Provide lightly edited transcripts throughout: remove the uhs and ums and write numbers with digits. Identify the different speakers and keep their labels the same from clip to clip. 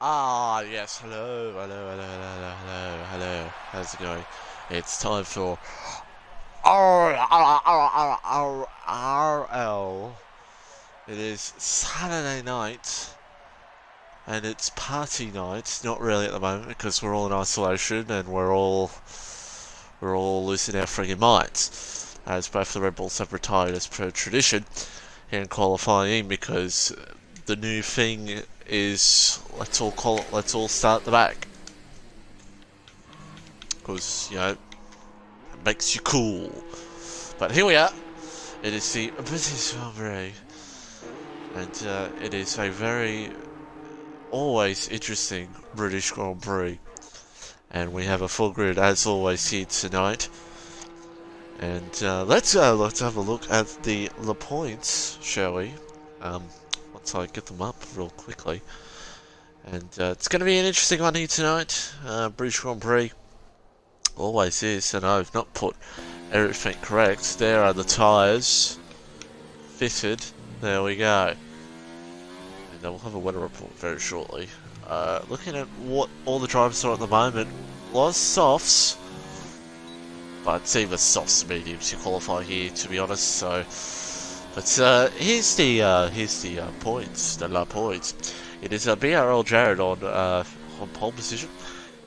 Speaker 1: Yes, hello, hello. How's it going? It's time for RL. It is Saturday night, and it's party night. Not really at the moment because we're all in isolation and we're all losing our friggin' minds. As both the Red Bulls have retired as per tradition here in qualifying because the new thing is let's all start at the back because it makes you cool. But here we are. It is the British Grand Prix, and it is a very always interesting British Grand Prix, and we have a full grid as always here tonight. And let's have a look at the points, shall we? Once I get them up real quickly. And it's going to be an interesting one here tonight. British Grand Prix always is, and I've not put everything correct. There are the tyres fitted. There we go. And we'll have a weather report very shortly. Looking at what all the drivers are at the moment, a lot of softs. But it's either softs and mediums you qualify here, to be honest. So, but here's the points, the La points. It is BRL Jared on pole position.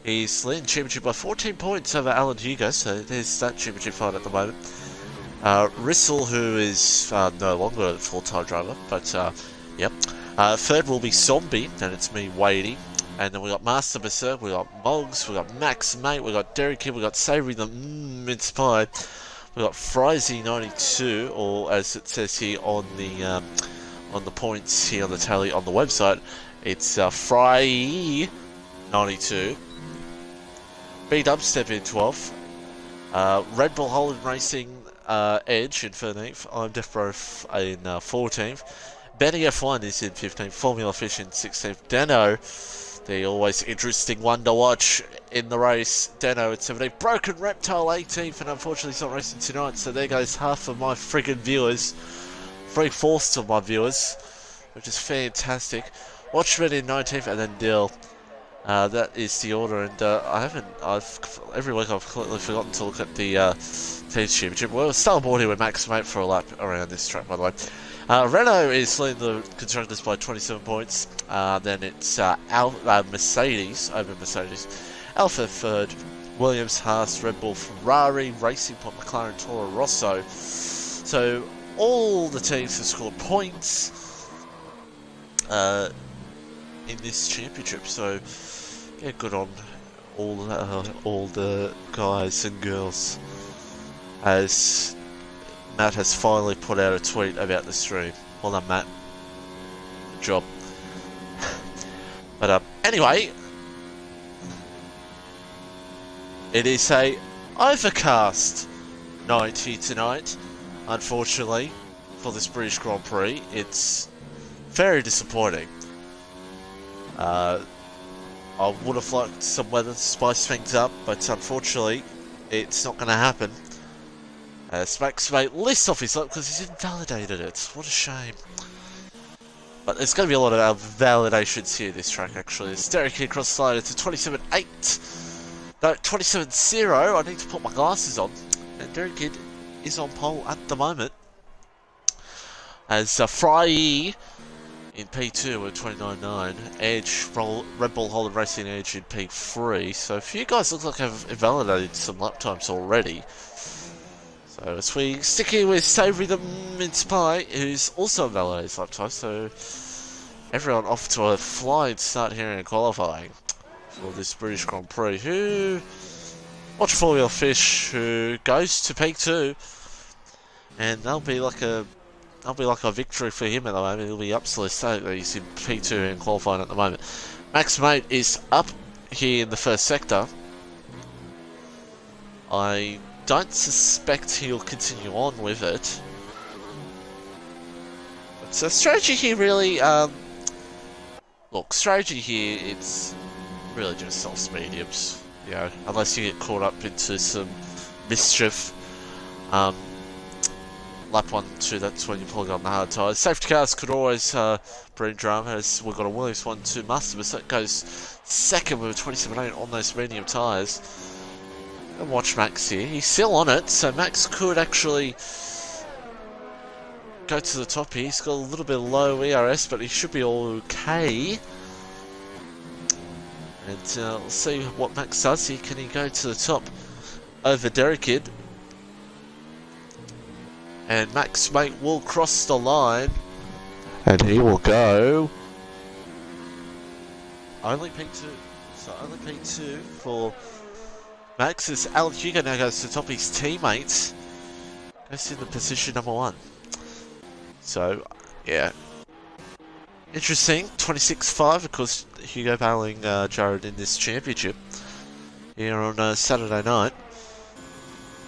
Speaker 1: He's leading the championship by 14 points over Alan Hugo, so there's that championship fight at the moment. Rissel, who is no longer a full-time driver, but yep. Third will be Zombie, and it's me waiting. And then we got Master Berserk, we got Moggs, we got Max Mate, we got Derek Kid, we got Savory the Inspired, we got Frizy92, or as it says here on the points here on the tally on the website, it's Fry92, B-Dubstep in 12th, Red Bull Holland Racing Edge in 13th, I'm Defro in 14th, Benny F1 is in 15th, Formula Fish in 16th, Dano, the always interesting one to watch in the race, Dano at 17th, Broken Reptile 18th, and unfortunately he's not racing tonight, so there goes half of my friggin' viewers, 3/4 of my viewers, which is fantastic. Watchman in 19th, and then Dill. That is the order, and every week I've completely forgotten to look at the Teams Championship. We'll start aboard here with Max Mate for a lap around this track, by the way. Renault is leading the constructors by 27 points. Then it's Mercedes over Mercedes. Alpha third. Williams, Haas, Red Bull, Ferrari, Racing Point, McLaren, Toro Rosso. So all the teams have scored points in this championship. So yeah, good on all the guys and girls. As Matt has finally put out a tweet about the stream. Well done, Matt. Good job. But anyway, it is a overcast night here tonight. Unfortunately, for this British Grand Prix, it's very disappointing. I would have liked some weather to spice things up, but unfortunately, it's not going to happen. Max Mate lists off his lap because he's invalidated it. What a shame. But there's going to be a lot of validations here this track, actually. It's Derek Kid across the line. It's a 27.8. No, 27.0. I need to put my glasses on. And Derek Kid is on pole at the moment. As Fry in P2 with 29.9. Edge, Red Bull Holland Racing Edge in P3. So a few guys look like have invalidated some lap times already. So as we stick here with Savory the Mince-Pie, who's also invalidated his lap time, so everyone off to a flying start here in qualifying for this British Grand Prix. Who watch Formula Fish, who goes to P2, and that'll be like a victory for him at the moment. He'll be absolutely stoked that he's in P2 and qualifying at the moment. Max Mate is up here in the first sector. I don't suspect he'll continue on with it. But so strategy here really, look, strategy here, it's really just softs mediums, you know, unless you get caught up into some mischief. lap 1 and 2, that's when you plug on the hard tyres. Safety cars could always bring drama, as we've got a Williams 1 2 Master, so that goes second with a 27.8 on those medium tyres. And watch Max here, he's still on it, so Max could actually go to the top here. He's got a little bit of low ERS, but he should be all okay. And we'll see what Max does here. Can he go to the top over Derek Kidd? And Max mate will cross the line, and he will go only P2. So only P2 for Max, as Alex Hugo now goes to the top. His teammates goes in the position number 1. So yeah, interesting. 26.5, of course. Hugo battling Jared in this championship here on Saturday night.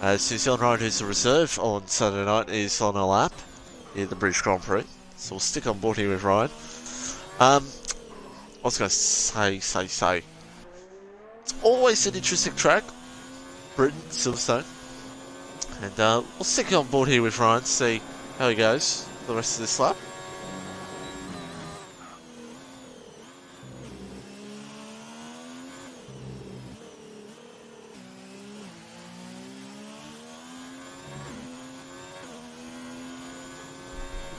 Speaker 1: New Zealand rider who's a reserve on Saturday night is on a lap in the British Grand Prix. So we'll stick on board here with Ryan. I was going to say. It's always an interesting track, Britain, Silverstone. And we'll stick on board here with Ryan, see how he goes for the rest of this lap.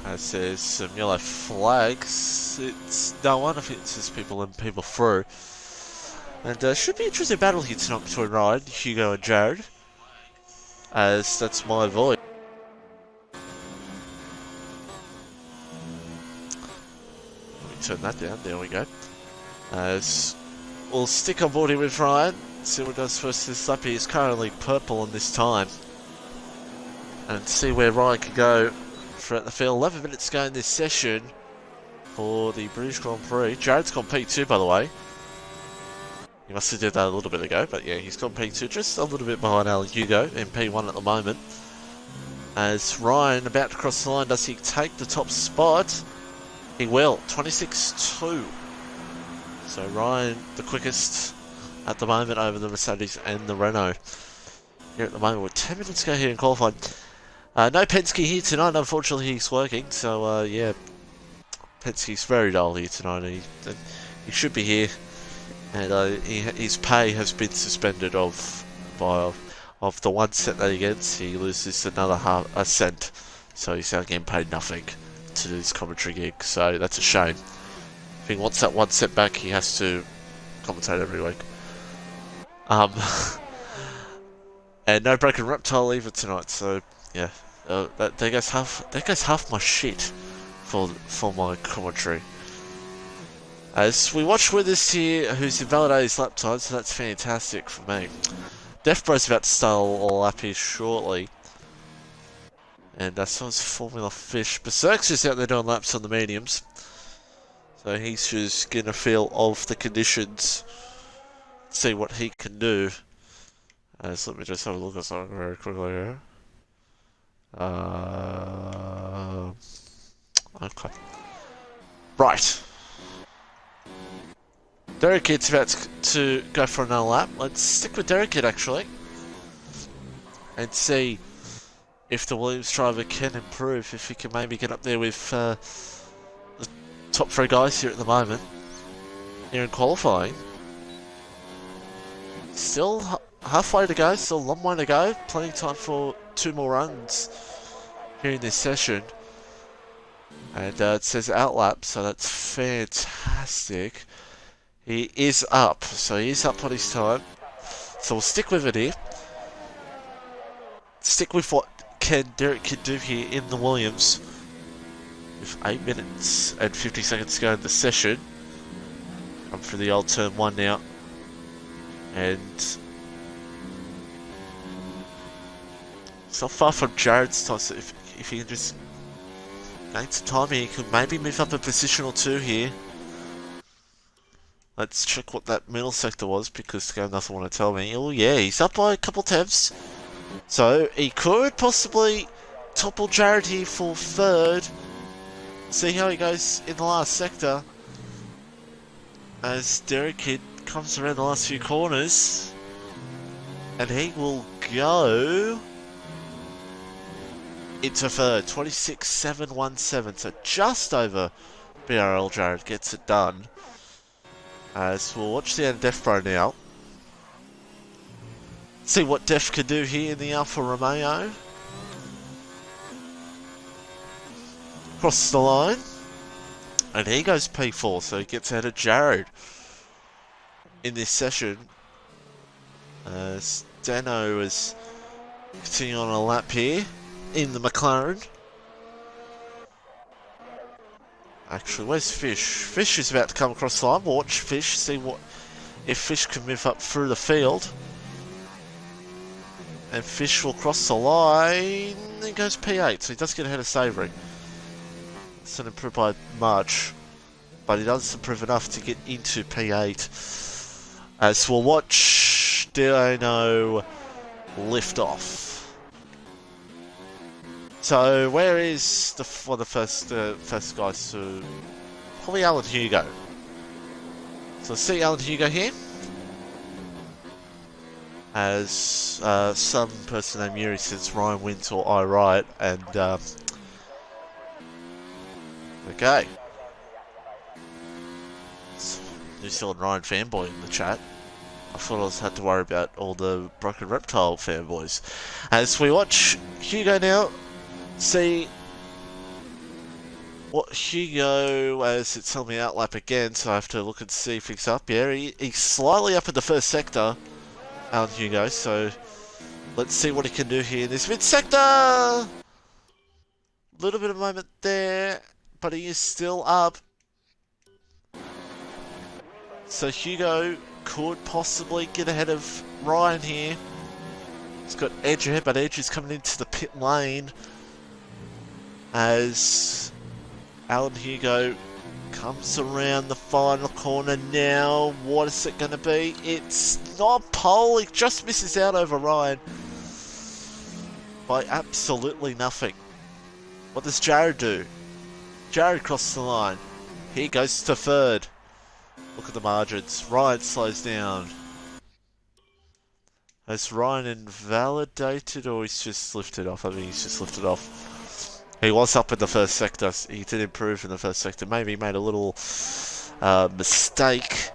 Speaker 1: As there's some yellow flags, it's no one, I think it's just people and people through. And should be an interesting battle here tonight between Ryan, Hugo and Jared, as that's my voice. Let me turn that down, there we go. As we'll stick on board here with Ryan, see what he does first this lap. He is currently purple on this time. And see where Ryan can go throughout the field. 11 minutes to go in this session for the British Grand Prix. Jared's gone P2, by the way. He must have did that a little bit ago, but yeah, he's gone P2, just a little bit behind Alan Hugo in P1 at the moment. As Ryan about to cross the line, does he take the top spot? He will. 26.2. So Ryan, the quickest at the moment over the Mercedes and the Renault. Here at the moment, with 10 minutes to go here in qualifying. No Penske here tonight, unfortunately he's working, so yeah, Penske's very dull here tonight. He should be here, and his pay has been suspended of the 1 cent that he gets. He loses another a cent, so he's now getting paid nothing to do this commentary gig, so that's a shame. If he wants that 1 cent back, he has to commentate every week. And no Broken Reptile either tonight, so yeah. There goes half my shit for my commentary. As we watch with us here, who's invalidated his lap time, so that's fantastic for me. Death Bro's about to start a lap here shortly. And so is Formula Fish. Berserk's just out there doing laps on the mediums. So he's just getting a feel of the conditions. See what he can do. So let me just have a look at something very quickly here. Okay. Right. Derek Kidd's about to go for another lap. Let's stick with Derek Kidd actually, and see if the Williams driver can improve. If he can maybe get up there with the top 3 guys here at the moment. Here in qualifying. Still halfway to go. Still a long way to go. Plenty of time for 2 more runs here in this session. And it says outlap, so that's fantastic. He is up, so he is up on his time. So we'll stick with it here. Stick with what Derek can do here in the Williams. With 8 minutes and 50 seconds to go in the session. Come through the old turn 1 now. And it's not far from Jared's time, so if he can just gain some time here, he could maybe move up a position or 2 here. Let's check what that middle sector was, because the game doesn't want to tell me. Oh yeah, he's up by a couple tenths. So he could possibly topple Jared here for 3rd. See how he goes in the last sector. As Derek Kidd comes around the last few corners. And he will go into third. 26.717. So just over BRL Jared gets it done. As we'll watch the end of Def Pro now. See what Def can do here in the Alfa Romeo. Cross the line. And he goes P4, so he gets ahead of Jared in this session. As Dano is continuing on a lap here in the McLaren. Actually, where's Fish? Fish is about to come across the line. We'll watch Fish, see what if Fish can move up through the field. And Fish will cross the line. He goes P8, so he does get ahead of Savory. It's not improved by much, but he does improve enough to get into P8. As we'll watch Dino lift off. So where is one of the first guys to probably Alan Hugo? So let's see Alan Hugo here. As some person named Yuri says Ryan wins or I right, and okay. New Zealand Ryan fanboy in the chat. I thought I had to worry about all the Broken Reptile fanboys. As we watch Hugo now, see what Hugo, as it's telling me outlap again, so I have to look and see if he's up. Yeah, he's slightly up in the first sector, Alan Hugo, so let's see what he can do here in this mid-sector. Little bit of moment there, but he is still up. So Hugo could possibly get ahead of Ryan here. He's got Edge ahead, but Edge is coming into the pit lane as Alan Hugo comes around the final corner now. What is it going to be? It's not pole. He just misses out over Ryan by absolutely nothing. What does Jared do? Jared crosses the line. He goes to third. Look at the margins. Ryan slows down. Has Ryan invalidated or he's just lifted off? I think he's just lifted off. He was up in the first sector. He did improve in the first sector. Maybe he made a little mistake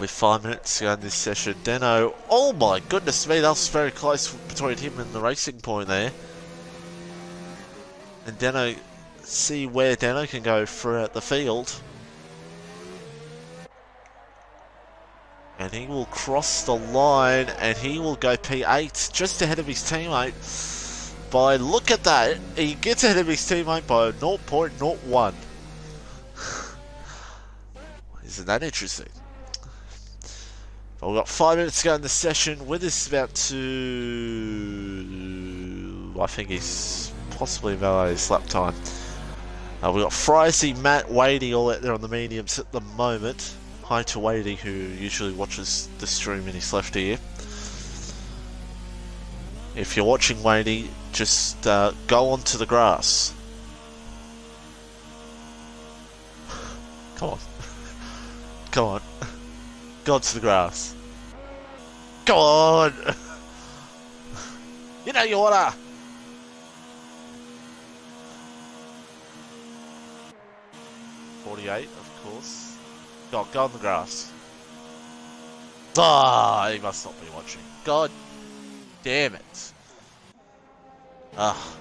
Speaker 1: with 5 minutes to go in this session. Dano, oh my goodness me, that was very close between him and the racing point there. And Dano, see where Dano can go throughout the field. And he will cross the line and he will go P8 just ahead of his teammate. By look at that, he gets ahead of his teammate by 0.01. Isn't that interesting? But we've got 5 minutes to go in the session. Withers about to, I think he's possibly invalidated his lap time. We've got Frizy, Matt, Wadey all out there on the mediums at the moment. Hi to Wadey, who usually watches the stream in his left ear. If you're watching Wadey, just go onto the grass. Come on. Come on. Go onto the grass. Go on! You know you wanna! .48, of course. Go on the grass. Ah, he must not be watching. God damn it. Ah.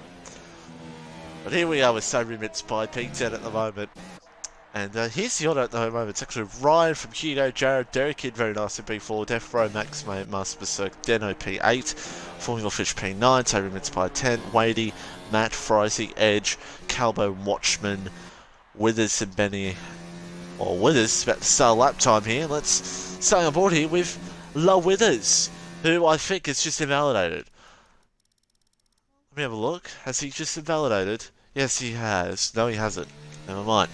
Speaker 1: But here we are with Savory Mitts by P10 at the moment. And here's the order at the moment. It's actually Ryan from Hugo, Jared, Derek Kidd, very nice in P4, Def Bro, Max, Master Berserk, Deno P8, Formula Fish P9, Savory Mitts by 10, Wadey, Matt, Frizy, Edge, Calbo, Watchman, Withers and Benny. Or Withers, about to start lap time here. Let's stay on board here with La Withers, who I think is just invalidated. Let me have a look. Has he just invalidated? Yes, he has. No, he hasn't. Never mind.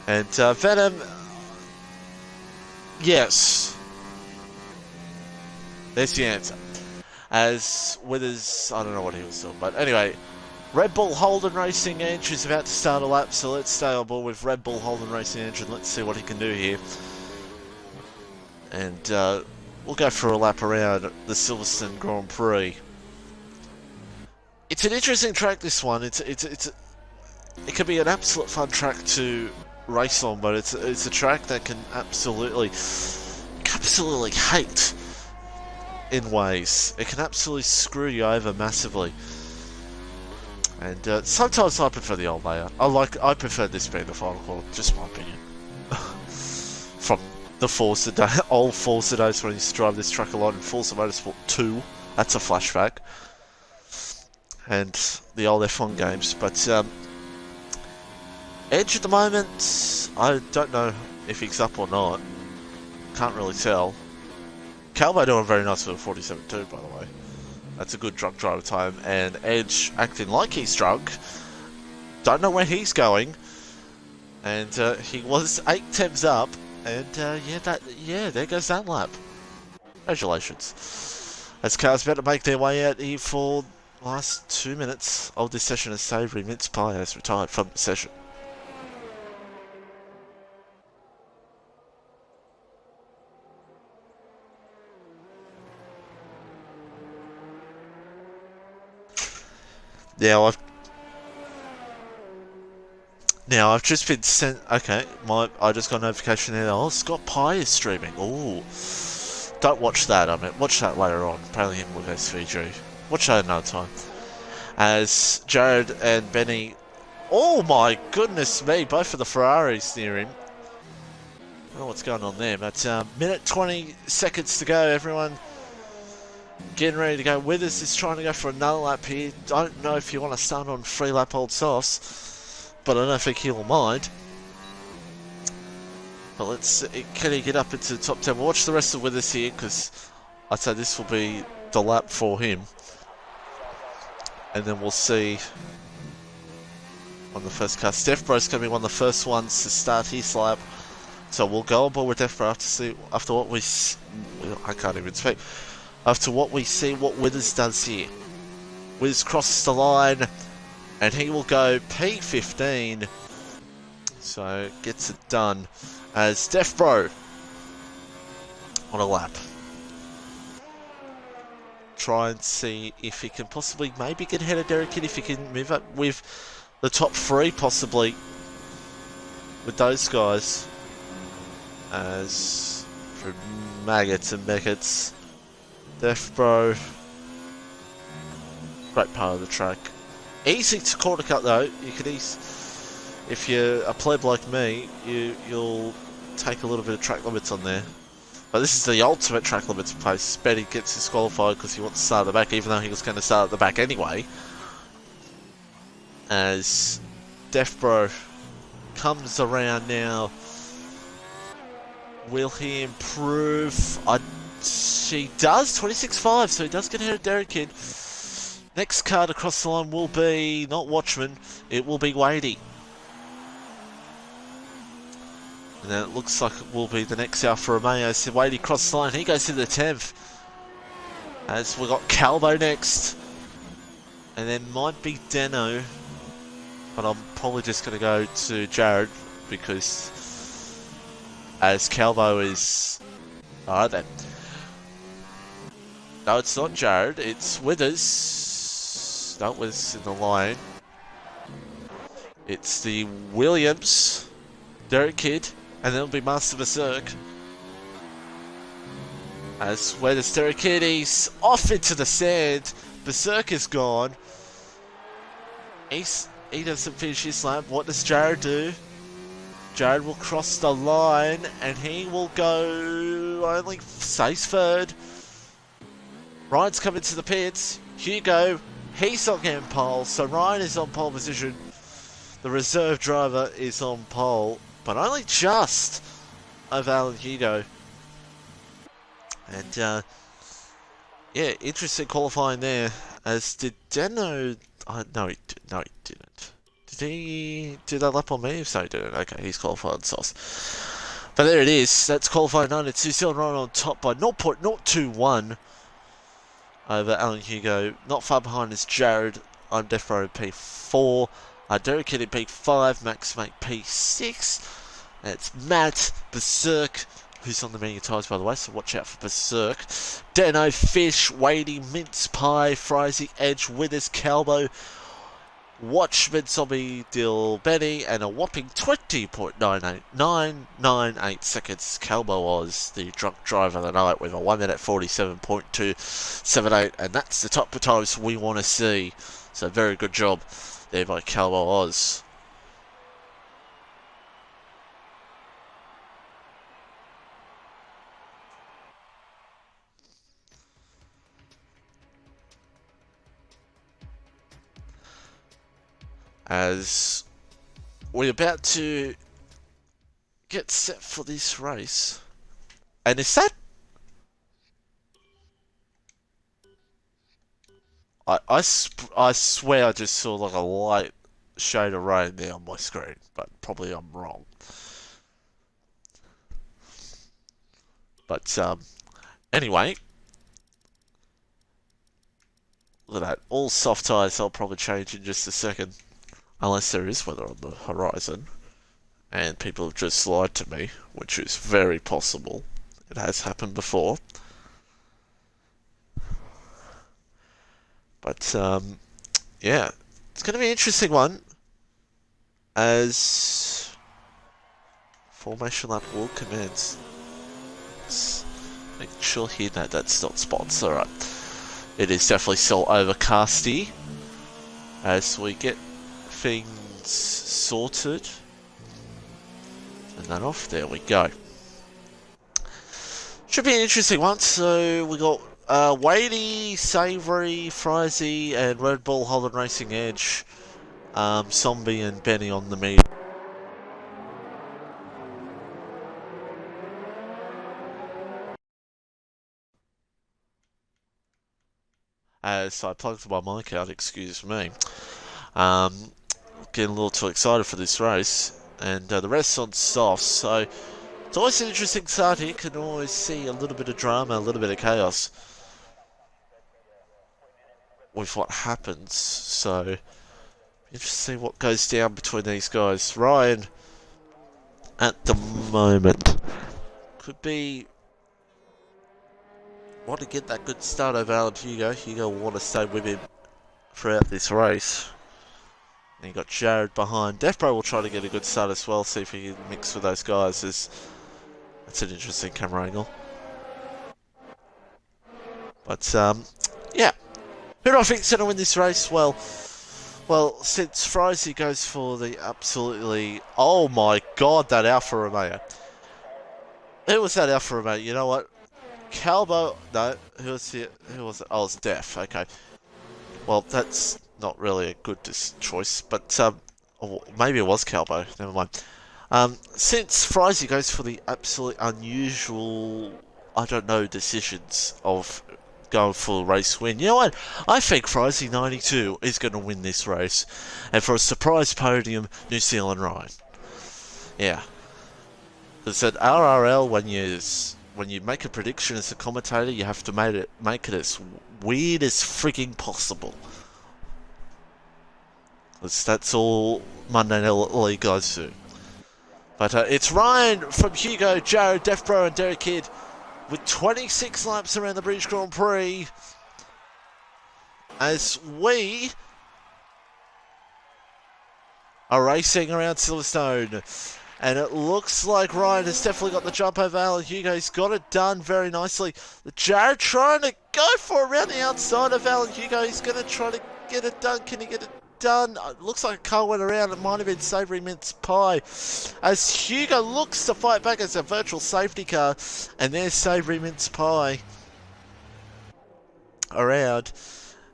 Speaker 1: And Venom, yes. There's the answer. As Withers, I don't know what he was doing, but anyway, Red Bull Holden Racing Edge is about to start a lap, so let's stay on board with Red Bull Holden Racing Edge and let's see what he can do here. And we'll go for a lap around the Silverstone Grand Prix. It's an interesting track, this one. It could be an absolute fun track to race on, but it's a track that can absolutely hate in ways. It can absolutely screw you over massively. And sometimes I prefer the old layout. I prefer this being the final corner, just my opinion. From the old Forza days when I used to drive this track a lot in Forza Motorsport 2. That's a flashback. And the old F1 games. But Edge at the moment, I don't know if he's up or not. Can't really tell. Calvo doing very nice for the 47.2, by the way. That's a good drunk driver time. And Edge acting like he's drunk. Don't know where he's going. And he was 8 temps up. And there goes that lap. Congratulations. As cars about to make their way out here for the last 2 minutes of this session as Savoury Mince Pie has retired from the session. Now I've just been sent. Okay, I just got a notification there. Oh, Scott Pye is streaming. Oh, don't watch that. I mean, watch that later on. Apparently him with SVG. Watch that another time. As Jared and Benny. Oh my goodness me! Both of the Ferraris near him. I don't know what's going on there, but minute 20 seconds to go. Everyone getting ready to go. Withers is trying to go for another lap here. Don't know if you want to start on 3 lap old sauce, but I don't think he'll mind. But let's see, can he get up into the top 10? We'll watch the rest of Withers here, because I'd say this will be the lap for him. And then we'll see on the first car. Steph Bro's going to be one of the first ones to start his lap. So we'll go on board with Steph Bro after what we... I can't even speak. After what we see what Withers does here. Withers crosses the line and he will go P15. So gets it done as Steph Bro on a lap. Try and see if he can possibly maybe get ahead of Derek Kidd, if he can move up with the top 3 possibly with those guys. As for maggots and maggots. Def Bro, great part of the track. Easy to corner cut though. You can if you're a pleb like me, you'll take a little bit of track limits on there. But this is the ultimate track limits pace. Betty gets disqualified because he wants to start at the back, even though he was going to start at the back anyway. As Def Bro comes around now, will he improve? She does, 26.5, so he does get ahead of Derek Kidd. Next car to cross the line will be, not Watchman, it will be Wadey. And then it looks like it will be the next Alfa Romeo. So Wadey crosses the line, he goes to the 10th. As we've got Calvo next. And then might be Deno. But I'm probably just going to go to Jared, because as Calvo is... Alright then. No, it's not Jared, it's Withers. No, Withers in the line. It's the Williams, Derek Kidd, and then it'll be Master Berserk. As Withers, Derek Kidd, he's off into the sand. Berserk is gone. He doesn't finish his lap. What does Jared do? Jared will cross the line and he will go only stays third. Ryan's coming to the pits. Hugo, he's not getting pole, so Ryan is on pole position. The reserve driver is on pole, but only just over Alan Hugo. And yeah, interesting qualifying there. As did Deno? No, he didn't. Did he do that lap on me? If so, he didn't. Okay, he's qualified on sauce. But there it is. That's qualifying 92. Ryan on top by 0.021 over Alan Hugo. Not far behind is Jared I'm Death Row in P4. Derek Kid in P5. Max Mate P6. And it's Matt Berserk, who's on the menu times, by the way, so watch out for Berserk. Deno, Fish, Wadey, Mince Pie, Frizy, Edge, Withers, Calbo, Watchman, Zombie, Dill, Benny, and a whopping 20.98998 seconds. Calbo was the drunk driver of the night with a 1 minute 47.278, and that's the top of times we want to see. So very good job there by Calbo Oz. As we're about to get set for this race. And is that... I swear I just saw like a light shade of rain there on my screen, but probably I'm wrong. But anyway, look at that. All soft tyres, I'll probably change in just a second. Unless there is weather on the horizon. And people have just lied to me, which is very possible. It has happened before. But, yeah. It's going to be an interesting one. As formation lap will commence. Let's make sure here that that's not spots. Alright. It is definitely still overcasty. As we get things sorted. And that off. There we go. Should be an interesting one. So we got Wadey, Savoury, Frizy, and Red Bull Holland Racing Edge. Zombie and Benny on the meet. As I plugged my mic out, excuse me. Getting a little too excited for this race. And the rest on soft, so it's always an interesting start here. Can always see a little bit of drama, a little bit of chaos with what happens. So interesting to see what goes down between these guys. Ryan, at the moment, could be want to get that good start over Alan Hugo. Hugo will want to stay with him throughout this race. And you got Jared behind. Deathbro will try to get a good start as well, see if he can mix with those guys. That's an interesting camera angle. But, yeah. Who do I think is going to win this race? Well, since Frizy goes for the absolutely... Oh my god, that Alfa Romeo. Who was that Alfa Romeo? You know what? Calbo... No, who was it? Oh, it's Def. Okay. Well, that's not really a good choice, but or maybe it was Calbo. Never mind. Since Frizy goes for the absolutely unusual, I don't know, decisions of going for a race win. You know what? I think Frizy 92 is going to win this race, and for a surprise podium, New Zealand Ryan. Yeah. Because at RRL, when you make a prediction as a commentator, you have to make it as weird as freaking possible. That's all Monday Night League guys do. But it's Ryan from Hugo, Jared, Deathbro, and Derek Kidd with 26 laps around the British Grand Prix. As we are racing around Silverstone. And it looks like Ryan has definitely got the jump over Alan Hugo. He's got it done very nicely. Jared trying to go for around the outside of Alan Hugo. He's going to try to get it done. Can he get it done? It looks like a car went around. It might have been Savoury Mince Pie. As Hugo looks to fight back as a virtual safety car. And there's Savoury Mince Pie around.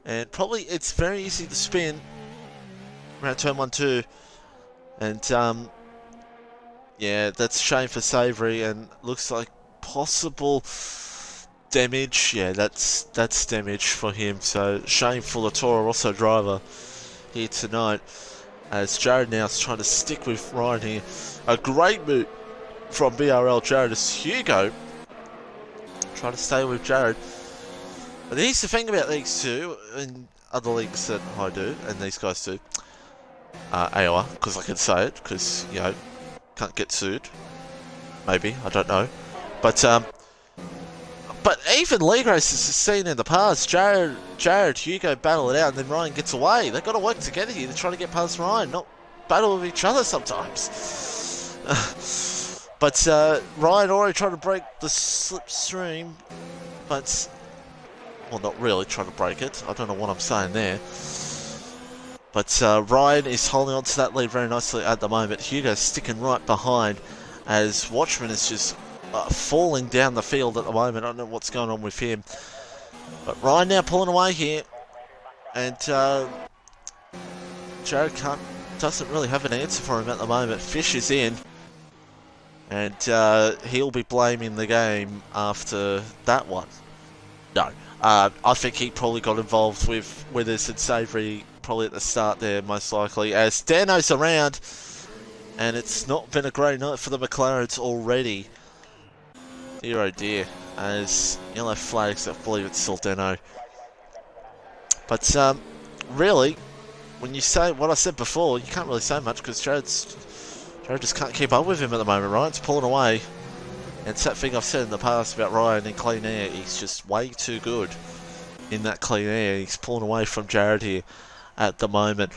Speaker 1: And probably it's very easy to spin around turn 1-2. And yeah, that's a shame for Savoury, and looks like possible damage. Yeah, that's damage for him. So shame for Latour, also driver here tonight. As Jared now is trying to stick with Ryan here. A great move from BRL Jared as Hugo trying to stay with Jared. But here's the thing about these two, and other leagues that I do, and these guys do. AOR, because I can say it, because, you know, can't get sued. Maybe, I don't know. But even league races have seen in the past, Jared, Hugo battle it out, and then Ryan gets away. They've got to work together here to try to get past Ryan, not battle with each other sometimes. But Ryan already tried to break the slipstream, but, well, not really trying to break it. I don't know what I'm saying there. But Ryan is holding on to that lead very nicely at the moment. Hugo's sticking right behind as Watchman is just falling down the field at the moment. I don't know what's going on with him. But Ryan now pulling away here. And Jared doesn't really have an answer for him at the moment. Fish is in. And he'll be blaming the game after that one. No. I think he probably got involved with Withers and Savoury probably at the start there, most likely, as Dano's around, and it's not been a great night for the McLarens already. Dear oh dear, as yellow flags, I believe it's still Dano. But really, when you say what I said before, you can't really say much because Jared just can't keep up with him at the moment. Ryan's pulling away, and it's that thing I've said in the past about Ryan in clean air. He's just way too good in that clean air. He's pulling away from Jared here at the moment.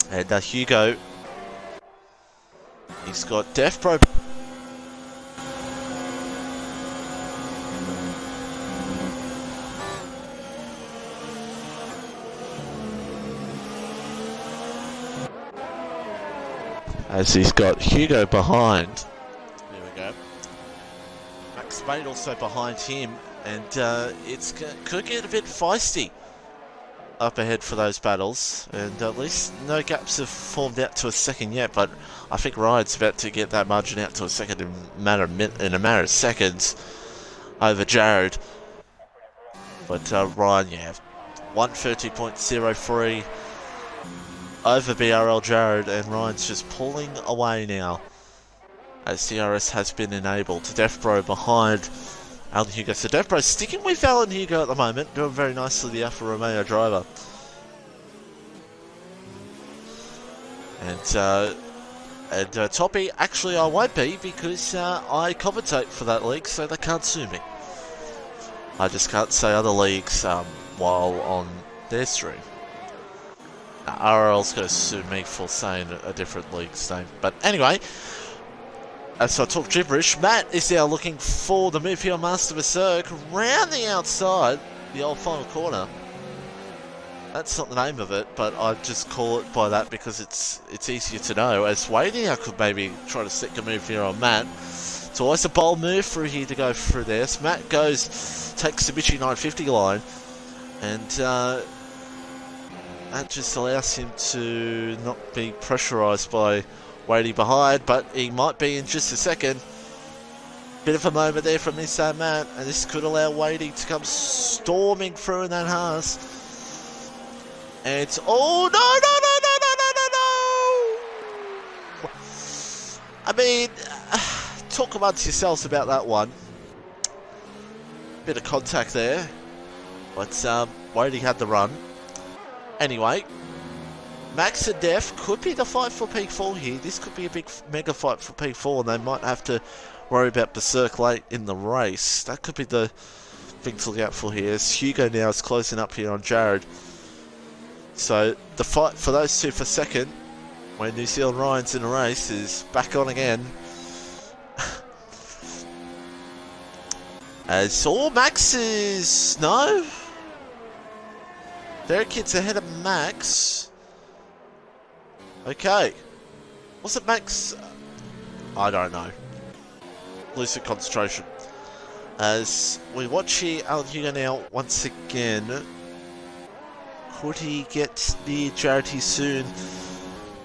Speaker 1: And Hugo, he's got Death Pro. As he's got Hugo behind. There we go. Max Spade also behind him. And could get a bit feisty up ahead for those battles, and at least no gaps have formed out to a second yet, but I think Ryan's about to get that margin out to a second in a matter of seconds over Jared. But Ryan, yeah, 130.03 over BRL Jared, and Ryan's just pulling away now as DRS has been enabled. Defbro behind Alan Hugo. So Defbro sticking with Alan Hugo at the moment, doing very nicely, the Alfa Romeo driver. And Toppy, actually I won't be because I commentate for that league, so they can't sue me. I just can't say other leagues while on their stream. RL's going to sue me for saying a different league's name. But anyway, as I talk gibberish, Matt is now looking for the move here, Master Berserk, round the outside, the old final corner. That's not the name of it, but I just call it by that because it's easier to know. As Wadey, I could maybe try to stick a move here on Matt. It's always a bold move for here to go through this. Matt takes the Michi 950 line, and that just allows him to not be pressurised by Wadey behind, but he might be in just a second. Bit of a moment there from this Matt, and this could allow Wadey to come storming through in that Haas. And it's, oh no! I mean, talk amongst yourselves about that one. Bit of contact there, but Wadey had the run. Anyway, Max and Def could be the fight for P4 here. This could be a big mega fight for P4, and they might have to worry about Berserk late in the race. That could be the thing to look out for here. As Hugo now is closing up here on Jared. So the fight for those two for second, when New Zealand Ryan's in the race, is back on again. As all Max is... no? Their kid's ahead of Max. Okay. Was it Max? I don't know. Lucid concentration. As we watch here, Alan Hugo now once again. Could he get near Charity soon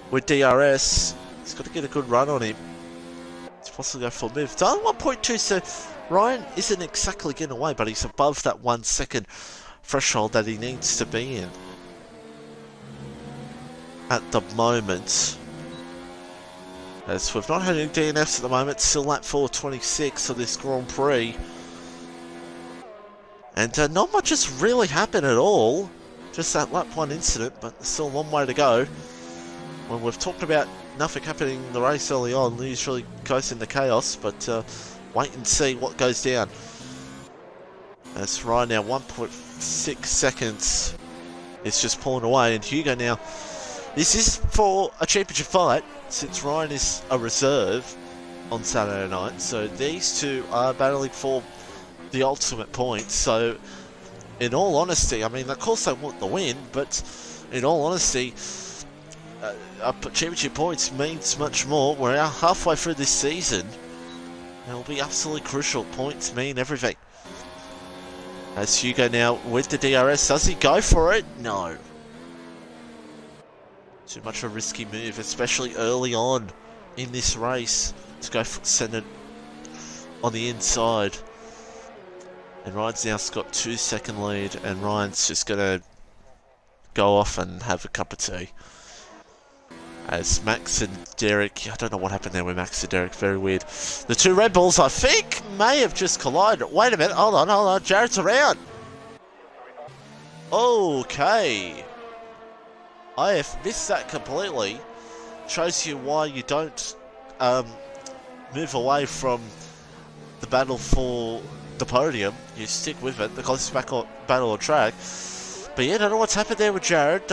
Speaker 1: with DRS? He's got to get a good run on him. He's possibly go for a move. It's only 1.2, so Ryan isn't exactly getting away, but he's above that 1 second threshold that he needs to be in at the moment. As we've not had any DNFs at the moment, still lap 426 of this Grand Prix. And not much has really happened at all. just that lap 1 incident, but there's still a long way to go. When we've talked about nothing happening in the race early on, usually goes into chaos, but wait and see what goes down. That's right now, 1.6 seconds. It's just pulling away, and Hugo now. This is for a championship fight, since Ryan is a reserve on Saturday night. So these two are battling for the ultimate point. So, in all honesty, I mean, of course they want the win, but in all honesty, championship points means much more. We're now halfway through this season. It'll be absolutely crucial. Points mean everything. As Hugo now with the DRS, does he go for it? No. Too much of a risky move, especially early on in this race, to go send it on the inside. And Ryan's now got 2-second lead, and Ryan's just going to go off and have a cup of tea. As Max and Derek, I don't know what happened there with Max and Derek, very weird. The two Red Bulls, I think, may have just collided. Wait a minute, hold on, Jared's around. Okay. I have missed that completely. Shows you why you don't move away from the battle for the podium. You stick with it because it's back on battle on track. But yeah, I don't know what's happened there with Jared.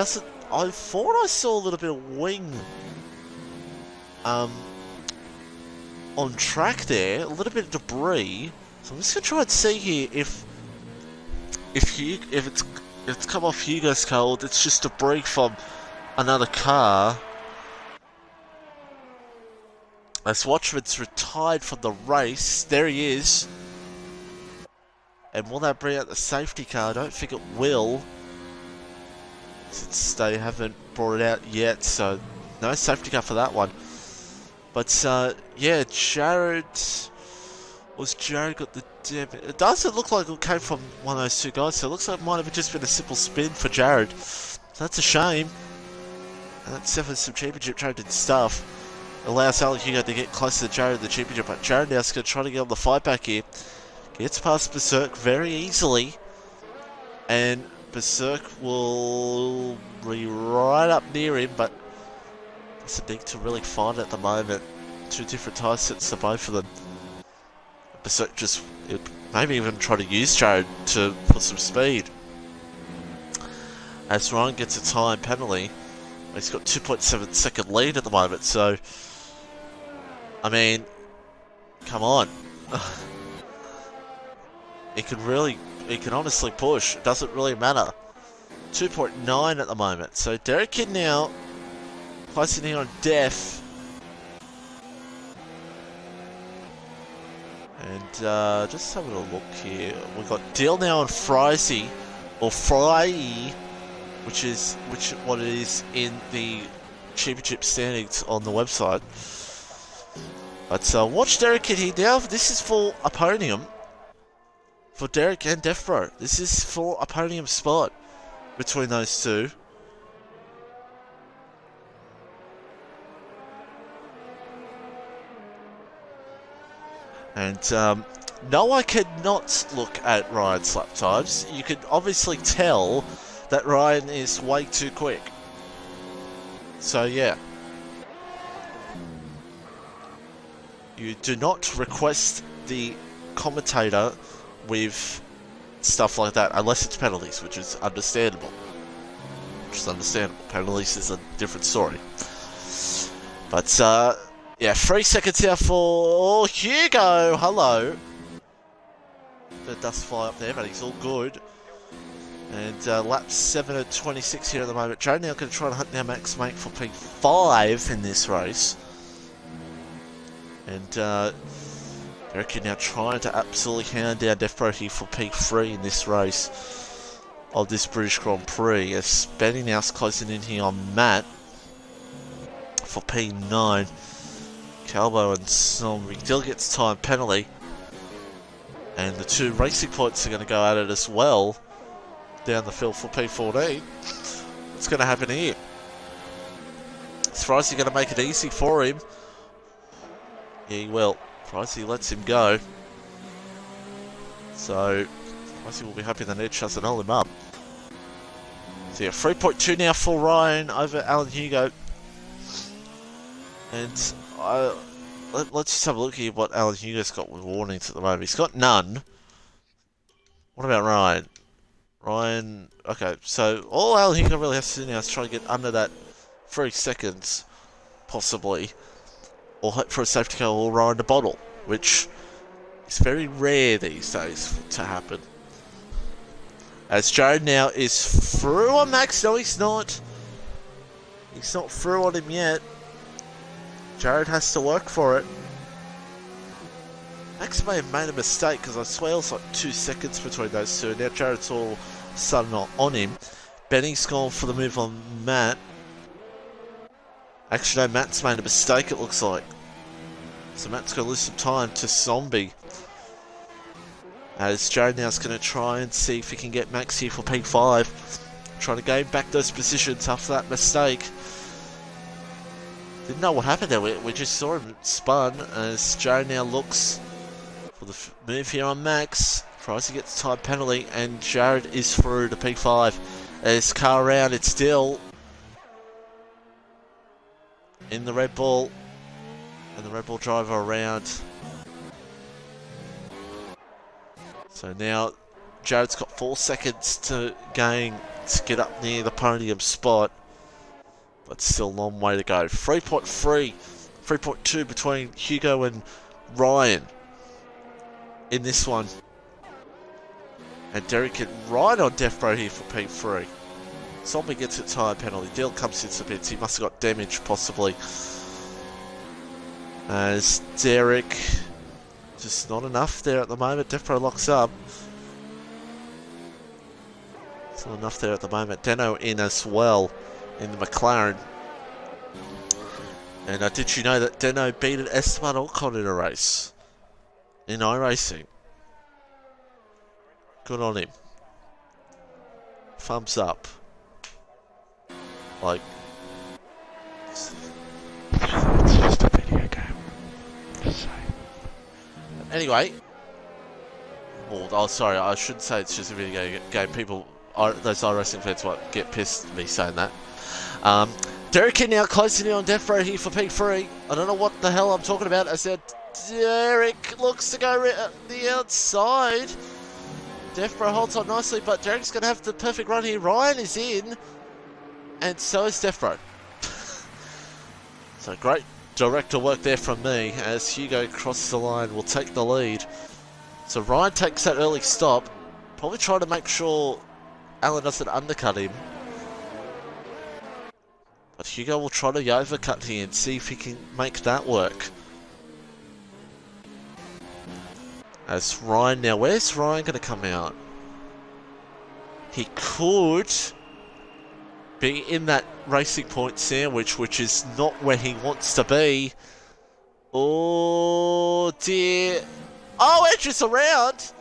Speaker 1: I thought I saw a little bit of wing on track there, a little bit of debris. So I'm just gonna try and see here if it's come off Hugo's car, it's just debris from another car. As Watchman's retired from the race, there he is. And will that bring out the safety car? I don't think it will, since they haven't brought it out yet, so no safety car for that one. But yeah, Jared got the damage? It doesn't look like it came from one of those two guys, so it looks like it might have just been a simple spin for Jared. So that's a shame. And that's definitely some championship traded stuff. Allows Alex Hugo to get closer to Jared in the championship, but Jared now's going to try to get on the fight back here. Gets past Berserk very easily, and Berserk will be right up near him, but doesn't need to really fight at the moment. Two different tyre sets to both of them. Berserk just maybe even try to use Jared to put some speed. As Ryan gets a time penalty, he's got 2.7 second lead at the moment, so I mean, come on. He can honestly push. It doesn't really matter. 2.9 at the moment. So Derek Kidd now placing here on Def. And just having a look here. We've got Deal now on Frizy, or Fry, which is what it is in the championship standings on the website. But watch Derek Kidd here now. This is for a podium. For Derek and Defbro. This is for a podium spot between those two. And no, I cannot look at Ryan's lap times. You can obviously tell that Ryan is way too quick. So yeah. You do not request the commentator with stuff like that unless it's penalties, which is understandable. Penalties is a different story. But yeah, 3 seconds here for Hugo. Hello. The dust fly up there, but he's all good. And lap 7 at 26 here at the moment. Joe now going to try and hunt down Max Mate for P5 in this race. And Derek now trying to absolutely hound down Defbro here for P3 in this race of this British Grand Prix. As Benny now's closing in here on Matt for P9. Calbo and Somri still gets time penalty. And the two racing points are going to go at it as well down the field for P14. What's going to happen here? Is Frizy going to make it easy for him? Yeah, he will. Frizy lets him go. So, Frizy will be happy the net doesn't hold him up. So yeah, 3.2 now for Ryan over Alan Hugo. And let's just have a look here what Alan Hugo's got with warnings at the moment. He's got none. What about Ryan? Ryan, okay, so all Alan Hugo really has to do now is try to get under that 3 seconds, possibly, or hope for a safety car or Ryan the bottle, which is very rare these days to happen. As Jared now is through on Max. No, he's not. He's not through on him yet. Jared has to work for it. Max may have made a mistake because I swear it was like 2 seconds between those two. Now Jared's all sudden on him. Benny's gone for the move on Matt. Actually, no, Matt's made a mistake, it looks like. So Matt's going to lose some time to Zombie. As Jared now's going to try and see if he can get Max here for P5. Trying to gain back those positions after that mistake. Didn't know what happened there. We just saw him spun as Jared now looks for the move here on Max. Tries to get the time penalty and Jared is through to P5. As car around, it's still in the Red Bull. And the Red Bull driver around. So now Jared's got 4 seconds to gain to get up near the podium spot. But still a long way to go. 3.3, 3.2 between Hugo and Ryan in this one. And Derek can ride on Death Row here for P3. Zombie gets a tyre penalty. Deal comes into the pits. He must have got damage, possibly. As Derek, just not enough there at the moment. Death Row locks up. It's not enough there at the moment. Deno in as well in the McLaren. And did you know that Deno beat an Esteban Ocon in a race? In iRacing. Good on him. Thumbs up. Like, it's just a video game. Just saying. Anyway. Oh, sorry, I shouldn't say it's just a video game. People, those iRacing fans might get pissed at me saying that. Derek now closing in on Death Row here for P3. I don't know what the hell I'm talking about. I said Derek looks to go the outside. Death Row holds on nicely, but Derek's going to have the perfect run here. Ryan is in, and so is Death Row. So great director work there from me as Hugo crosses the line, will take the lead. So Ryan takes that early stop, probably trying to make sure Alan doesn't undercut him. But Hugo will try to overcut here and see if he can make that work. As Ryan now, where's Ryan going to come out? He could be in that Racing Point sandwich, which is not where he wants to be. Oh dear. Oh, Edge is around.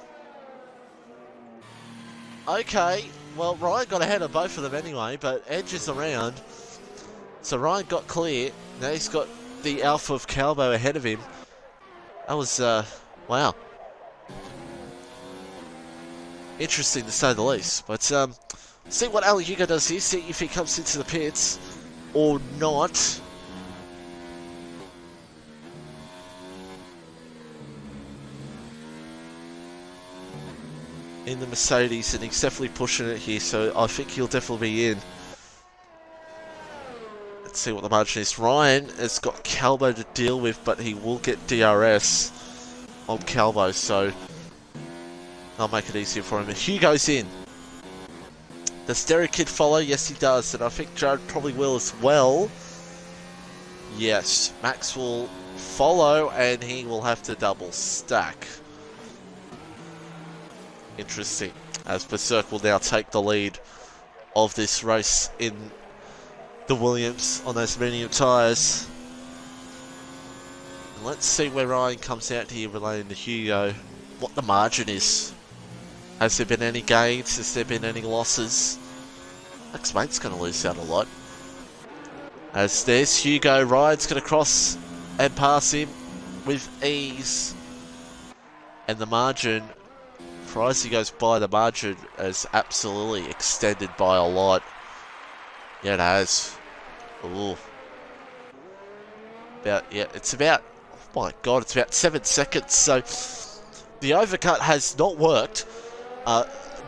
Speaker 1: Okay, well Ryan got ahead of both of them anyway, but Edge is around. So Ryan got clear. Now he's got the Alpha of Calbo ahead of him. That was, wow. Interesting to say the least. But see what Alan Hugo does here. See if he comes into the pits or not. In the Mercedes, and he's definitely pushing it here, so I think he'll definitely be in. Let's see what the margin is. Ryan has got Calbo to deal with, but he will get DRS on Calbo, so I'll make it easier for him. And Hugo's in. Does Derek Kidd follow? Yes, he does, and I think Jared probably will as well. Yes, Max will follow, and he will have to double stack. Interesting, as Berserk will now take the lead of this race in the Williams on those medium tyres. And let's see where Ryan comes out here relating to Hugo, what the margin is. Has there been any gains? Has there been any losses? Max Mate's going to lose out a lot. As there's Hugo, Ryan's going to cross and pass him with ease. And the margin, for as he goes by, the margin is absolutely extended by a lot. Yeah, it has. Ooh. It's about, oh my god, it's about 7 seconds, so the overcut has not worked.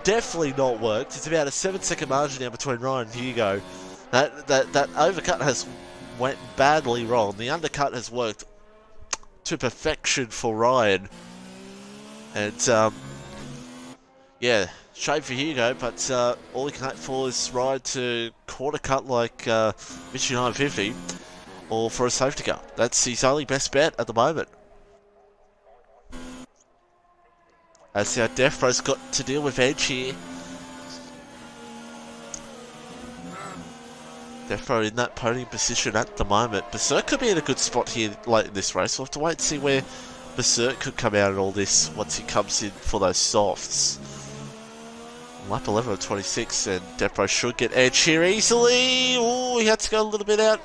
Speaker 1: Definitely not worked. It's about a 7-second margin now between Ryan and Hugo. That overcut has went badly wrong. The undercut has worked to perfection for Ryan. And, yeah, shame for Hugo, but all he can hope for is Ryan to quarter cut like Mission 950 or for a safety car. That's his only best bet at the moment. As our Death Bro's got to deal with Edge here. Death Bro in that podium position at the moment. Berserk could be in a good spot here late in this race. We'll have to wait and see where Berserk could come out in all this once he comes in for those softs. Lap 11 of 26, and Death Bro should get Edge here easily. Ooh, he had to go a little bit out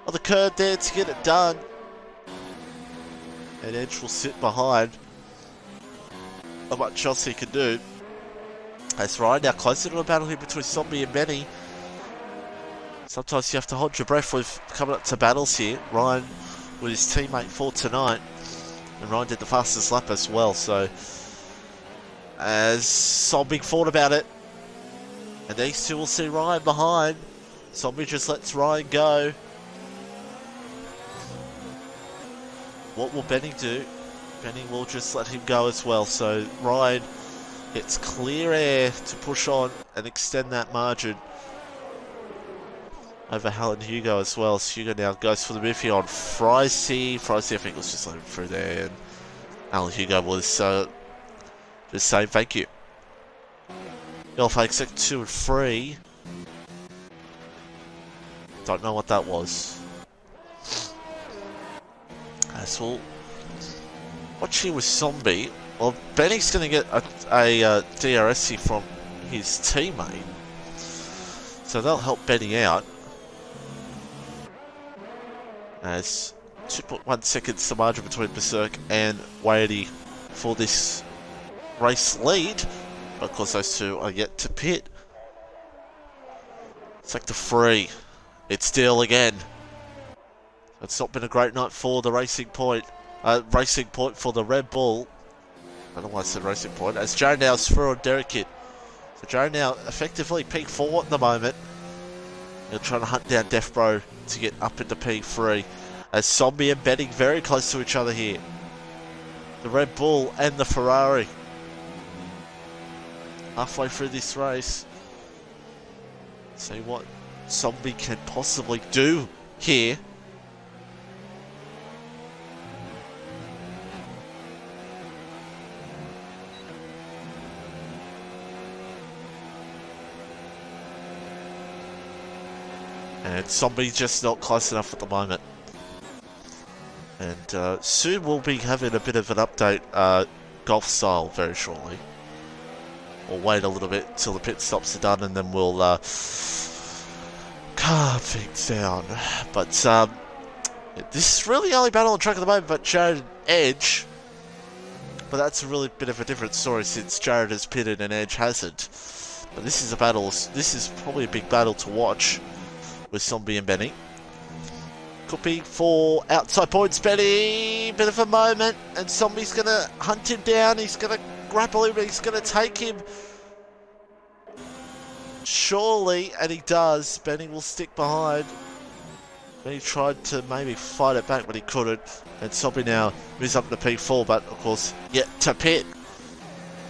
Speaker 1: of the curb there to get it done. And Edge will sit behind. Not much else he can do. That's right, now closer to a battle here between Zombie and Benny. Sometimes you have to hold your breath with coming up to battles here. Ryan with his teammate for tonight. And Ryan did the fastest lap as well, so as Zombie thought about it. And these two will see Ryan behind. Zombie just lets Ryan go. What will Benny do? Benny will just let him go as well. So Ryan gets clear air to push on and extend that margin over Helen Hugo as well. So Hugo now goes for the move here on Frizy. Frizy, I think, was just letting him through there. And Alan Hugo was just saying thank you. Yellow flag second 2 and 3. Don't know what that was. As well, watch here with Zombie. Well, Benny's going to get a DRS here from his teammate. So that'll help Benny out. As 2.1 seconds the margin between Berserk and Wadey for this race lead. But of course those two are yet to pit. Sector 3. It's Steele again. It's not been a great night for the Racing Point. Racing Point for the Red Bull. I don't know why I said Racing Point. As Joe now's through on Derek Kidd. So Joe now effectively P4 at the moment. They're trying to hunt down Death Bro to get up into P3. As Zombie and Benny very close to each other here. The Red Bull and the Ferrari. Halfway through this race. See what Zombie can possibly do here. And Zombie's just not close enough at the moment. And soon we'll be having a bit of an update, golf style, very shortly. We'll wait a little bit till the pit stops are done and then we'll calm things down. But this is really the only battle on track at the moment, but Jared and Edge. But that's a really bit of a different story since Jared has pitted and Edge hasn't. But this is a battle, this is probably a big battle to watch with Zombie and Benny. Could be for outside points, Benny. Bit of a moment, and Zombie's going to hunt him down. He's going to grapple him, he's going to take him. Surely, and he does. Benny will stick behind. Benny tried to maybe fight it back, but he couldn't. And Zombie now moves up to P4, but of course, yet to pit.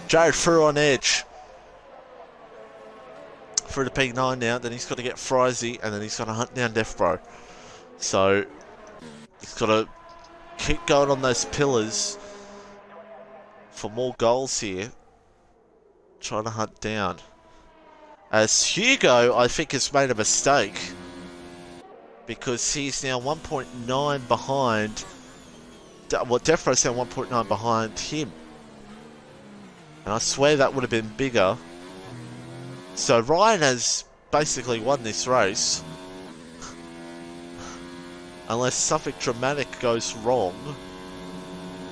Speaker 1: Jared through on Edge. Through to P9 now, then he's got to get Frizy, and then he's got to hunt down Death Bro. So, he's got to keep going on those pillars for more goals here. Trying to hunt down. As Hugo, I think, has made a mistake. Because he's now 1.9 behind. Well, Death Bro's now 1.9 behind him. And I swear that would have been bigger. So Ryan has basically won this race. Unless something dramatic goes wrong.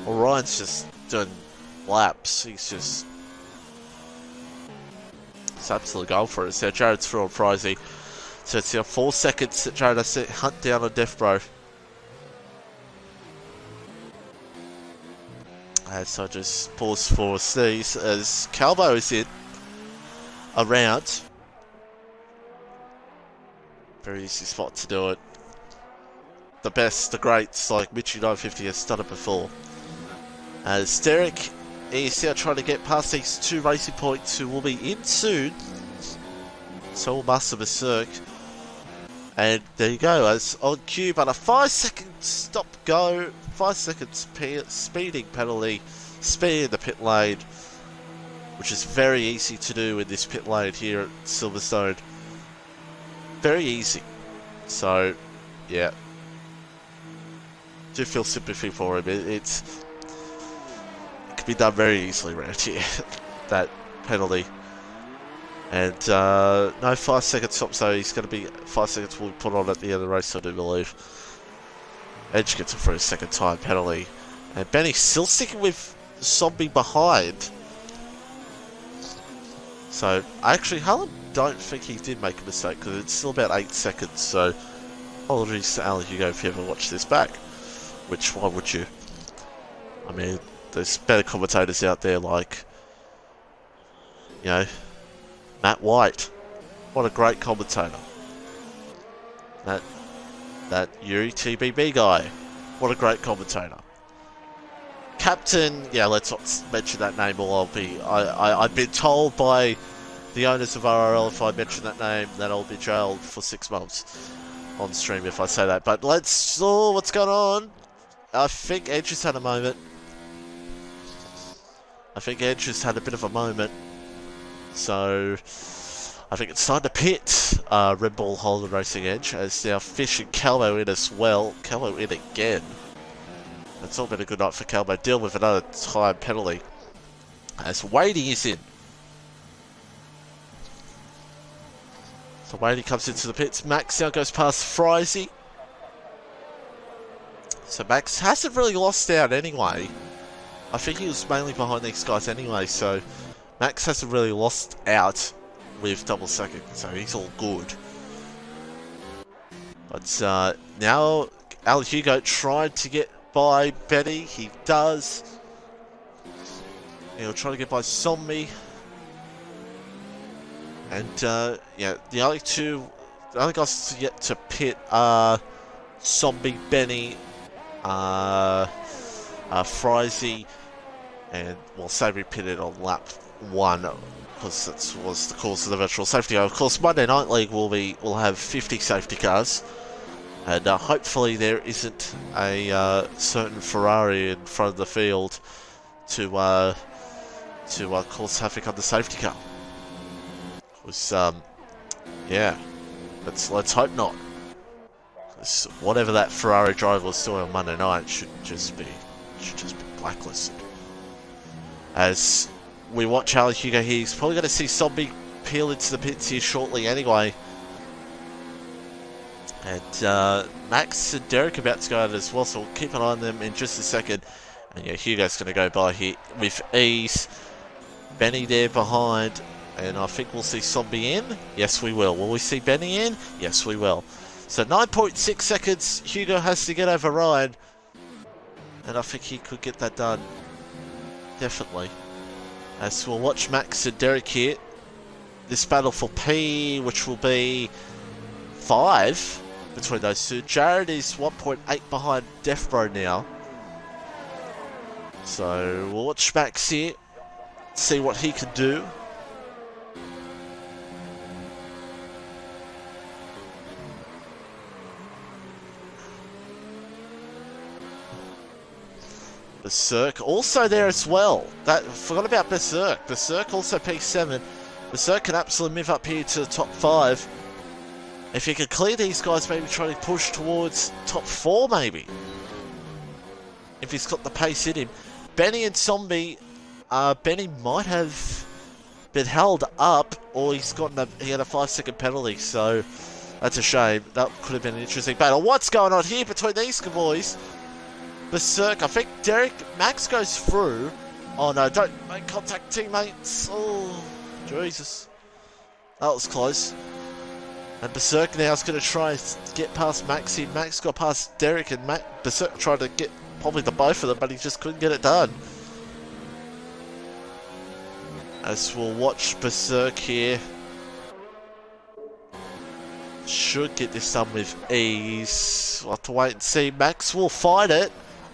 Speaker 1: Or Ryan's just doing laps. He's absolutely going for it. So Jared's through on Frizy. So it's 4 seconds trying to hunt down on Death Bro. So I just pause for a sneeze as Calbo is in. Around. Very easy spot to do it. The best, the greats like Mitchie 950 has done it before. As Derek is now trying to get past these 2 racing points who will be in soon. So will Master Berserk. And there you go, as on cue, but a 5-second stop go, 5 seconds speeding penalty, speed in the pit lane, which is very easy to do in this pit lane here at Silverstone. Very easy. So, yeah. Do feel sympathy for him. It can be done very easily around here, that penalty. And no 5-second stop, so he's going to be 5 seconds will be put on at the end of the race, I do believe. Edge gets it for his second time penalty. And Benny still sticking with Zombie behind. So, actually, Harlan don't think he did make a mistake because it's still about 8 seconds. So, apologies to Ali Hugo if you ever watch this back. Which, why would you? I mean, there's better commentators out there like, you know, Matt White. What a great commentator. That Yuri TBB guy. What a great commentator. Captain, yeah, let's not mention that name or I've been told by the owners of RRL if I mention that name that I'll be jailed for 6 months on stream if I say that. But let's, oh, what's going on? I think Edge has had a moment. I think Edge has had a bit of a moment. So, I think it's time to pit Red Bull Holden Racing Edge, as now Fish and Calvo in as well. Calvo in again. It's all been a good night for Calvo. Deal with another time penalty. As Wadey is in. So Wadey comes into the pits. Max now goes past Frizy. So Max hasn't really lost out anyway. I think he was mainly behind these guys anyway, so Max hasn't really lost out with double second, so he's all good. But now Al Hugo tried to get by Benny. He does. He'll try to get by Zombie. And yeah, the other guys yet to pit are Zombie, Benny, Frizy, and well, Sabri pitted on lap 1 because that was the cause of the virtual safety car. Of course, Monday Night League will have 50 safety cars, and hopefully there isn't a certain Ferrari in front of the field to cause havoc on the safety car. Was yeah, let's hope not. Whatever that Ferrari driver was doing on Monday night should just be blacklisted. As we watch Ali Hugo here, he's probably going to see Zombie peel into the pits here shortly anyway. And Max and Derek are about to go out as well, so we'll keep an eye on them in just a second. And yeah, Hugo's going to go by here with ease. Benny there behind. And I think we'll see Zombie in. Yes, we will. Will we see Benny in? Yes, we will. So 9.6 seconds Hugo has to get over Ryan. And I think he could get that done. Definitely. As we'll watch Max and Derek here. This battle for P, which will be 5 between those two. Jared is 1.8 behind Deathbro now. So we'll watch Max here. See what he can do. Berserk also there as well. Forgot about Berserk. Berserk also P7. Berserk can absolutely move up here to the top 5. If he could clear these guys, maybe try to push towards top 4 maybe. If he's got the pace in him. Benny and Zombie, Benny might have been held up, or he had a 5-second penalty, so that's a shame. That could have been an interesting battle. What's going on here between these boys? Berserk, I think Max goes through. Oh no, don't make contact, teammates. Oh, Jesus. That was close. And Berserk now is going to try and get past Maxi. Max got past Derek, and Berserk tried to get probably the both of them, but he just couldn't get it done. As we'll watch Berserk here. Should get this done with ease. We'll have to wait and see. Max will fight it.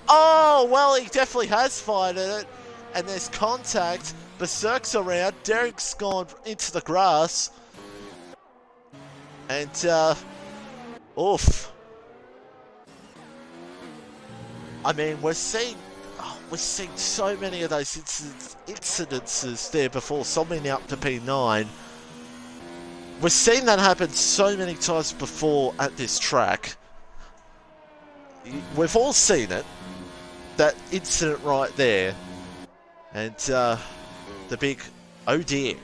Speaker 1: Oh, well, he definitely has fighted it. And there's contact. Berserk's around. Derek's gone into the grass. And, oof. I mean, we're seeing so many of those incidences there before, Something up to P9. We've seen that happen so many times before at this track. We've all seen it. That incident right there. And, the big, oh dear,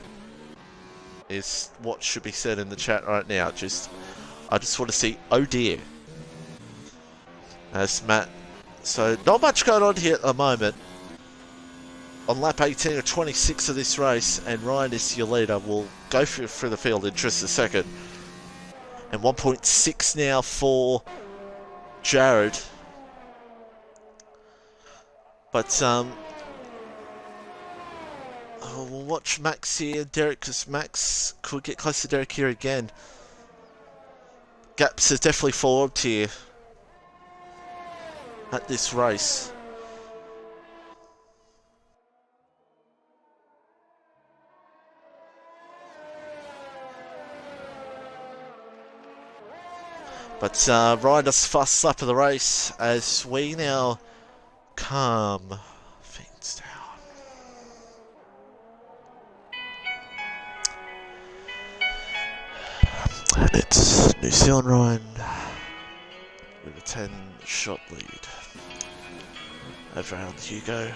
Speaker 1: is what should be said in the chat right now. I just want to see, oh dear. As Matt. So, not much going on here at the moment. On lap 18 or 26 of this race, and Ryan is your leader. We'll go through the field in just a second. And 1.6 now for Jared. But, we'll watch Max here and Derek, because Max could get close to Derek here again. Gaps have definitely formed here at this race. But Ryan does the fastest lap of the race as we now calm things down. And it's New Zealand Ryan with a 10-shot lead over Alan Hugo.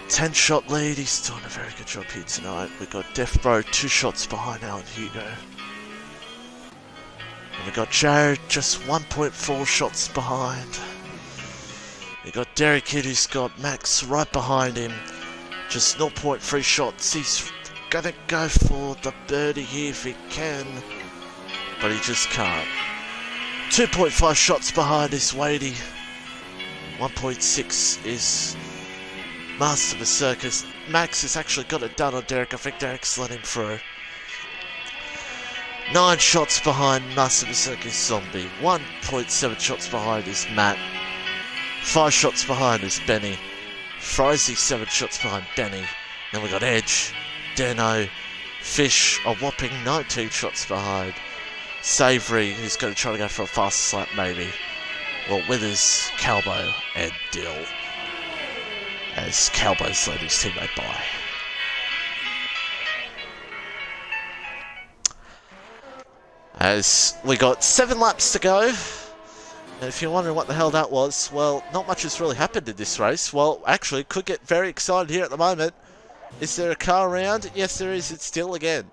Speaker 1: 10-shot lead, he's doing a very good job here tonight. We've got Death Bro 2 shots behind Alan Hugo. And we got Jared just 1.4 shots behind. We got Derek Kidd, who's got Max right behind him. Just 0.3 shots. He's gonna go for the birdie here if he can. But he just can't. 2.5 shots behind is Wadey. 1.6 is Master Berserkers. Max has actually got it done on Derek. I think Derek's let him through. 9 shots behind Master Berserkers Zombie. 1.7 shots behind is Matt. 5 shots behind is Benny. Frozy 7 shots behind Benny. Then we got Edge, Deno, Fish, a whopping 19 shots behind. Savory, who's going to try to go for a fast slap maybe. Well, Withers, Calbo, and Dill. As Calbo's let his teammate by. As we got 7 laps to go. And if you're wondering what the hell that was, well, not much has really happened in this race. Well, actually, could get very excited here at the moment. Is there a car around? Yes, there is. It's still again.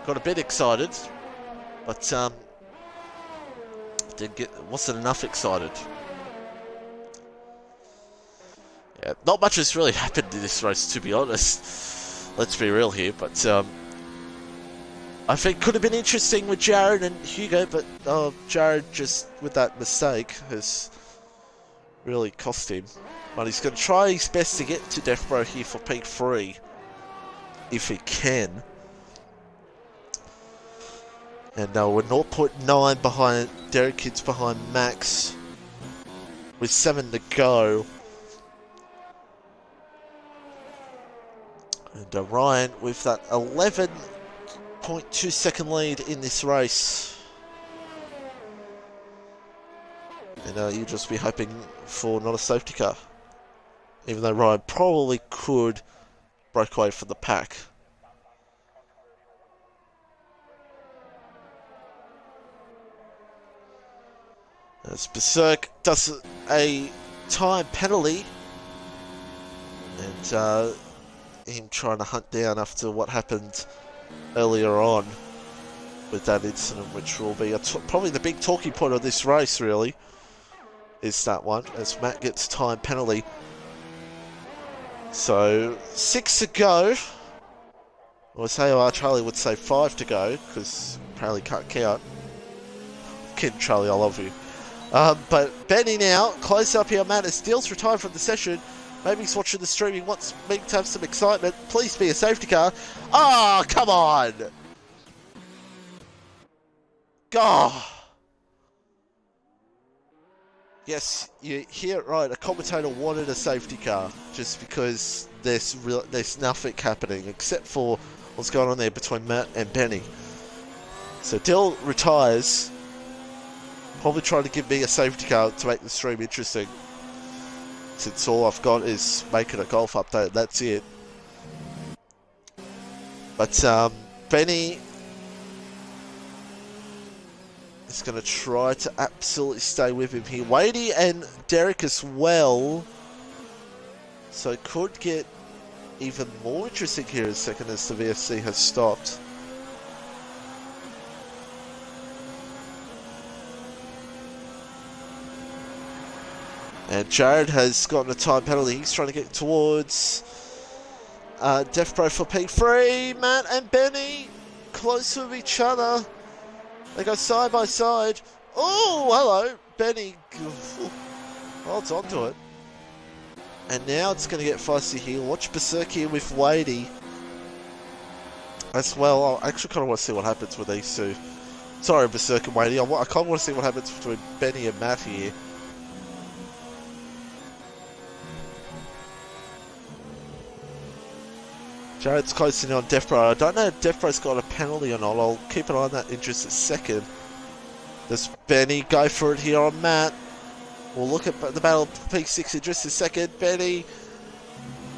Speaker 1: Got a bit excited, but wasn't enough excited. Yeah, not much has really happened in this race, to be honest. Let's be real here, but I think could have been interesting with Jared and Hugo, but Jared just with that mistake has really cost him. But he's going to try his best to get to Death Row here for P3 if he can. And we're 0.9 behind, Derek Kidd's behind Max with 7 to go. And Ryan with that 11.2 second lead in this race. And you'll just be hoping for not a safety car. Even though Ryan probably could break away from the pack. As Berserk does a time penalty. And him trying to hunt down after what happened earlier on with that incident, which will be probably the big talking point of this race, really, is that one, as Matt gets time penalty. So, 6 to go. Well, say Charlie would say 5 to go, because apparently can't count. Kid Charlie, I love you. But Benny now, close up here, Matt, as Steele's retired from the session. Maybe he's watching the stream, he wants me to have some excitement. Please be a safety car. Oh, come on! God! Yes, you hear it right. A commentator wanted a safety car, just because there's nothing happening, except for what's going on there between Matt and Benny. So Dill retires, probably trying to give me a safety car to make the stream interesting. Since all I've got is making a golf update, that's it. But Benny is going to try to absolutely stay with him here. Wadey and Derek as well. So it could get even more interesting here in a second as the VSC has stopped. And Jared has gotten a time penalty. He's trying to get towards Death Pro for P3. Matt and Benny close with each other. They go side by side. Oh, hello. Benny holds on to it. And now it's going to get feisty here. Watch Berserk here with Wadey as well. I actually kind of want to see what happens with these two. Sorry, Berserk and Wadey. I kind of want to see what happens between Benny and Matt here. Jared's closing in on Death Bro. I don't know if Death Bro's got a penalty or not. I'll keep an eye on that in just a second. Does Benny go for it here on Matt? We'll look at the battle of P6 in just a second. Benny,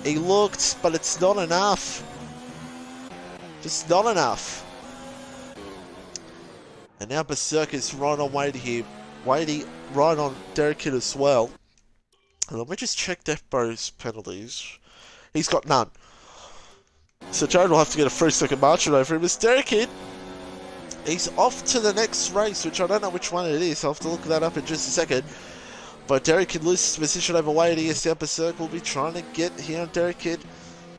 Speaker 1: he looked, but it's not enough. Just not enough. And now Berserk is right on Wadey here. Wadey right on Derek Kidd as well. And let me just check Death Bro's penalties. He's got none. So Jared will have to get a 3-second margin over him. As Derek Kidd, he's off to the next race, which I don't know which one it is. I'll have to look that up in just a second. But Derek Kidd loses position over Wadey as now Berserk will be trying to get here on Derek Kidd.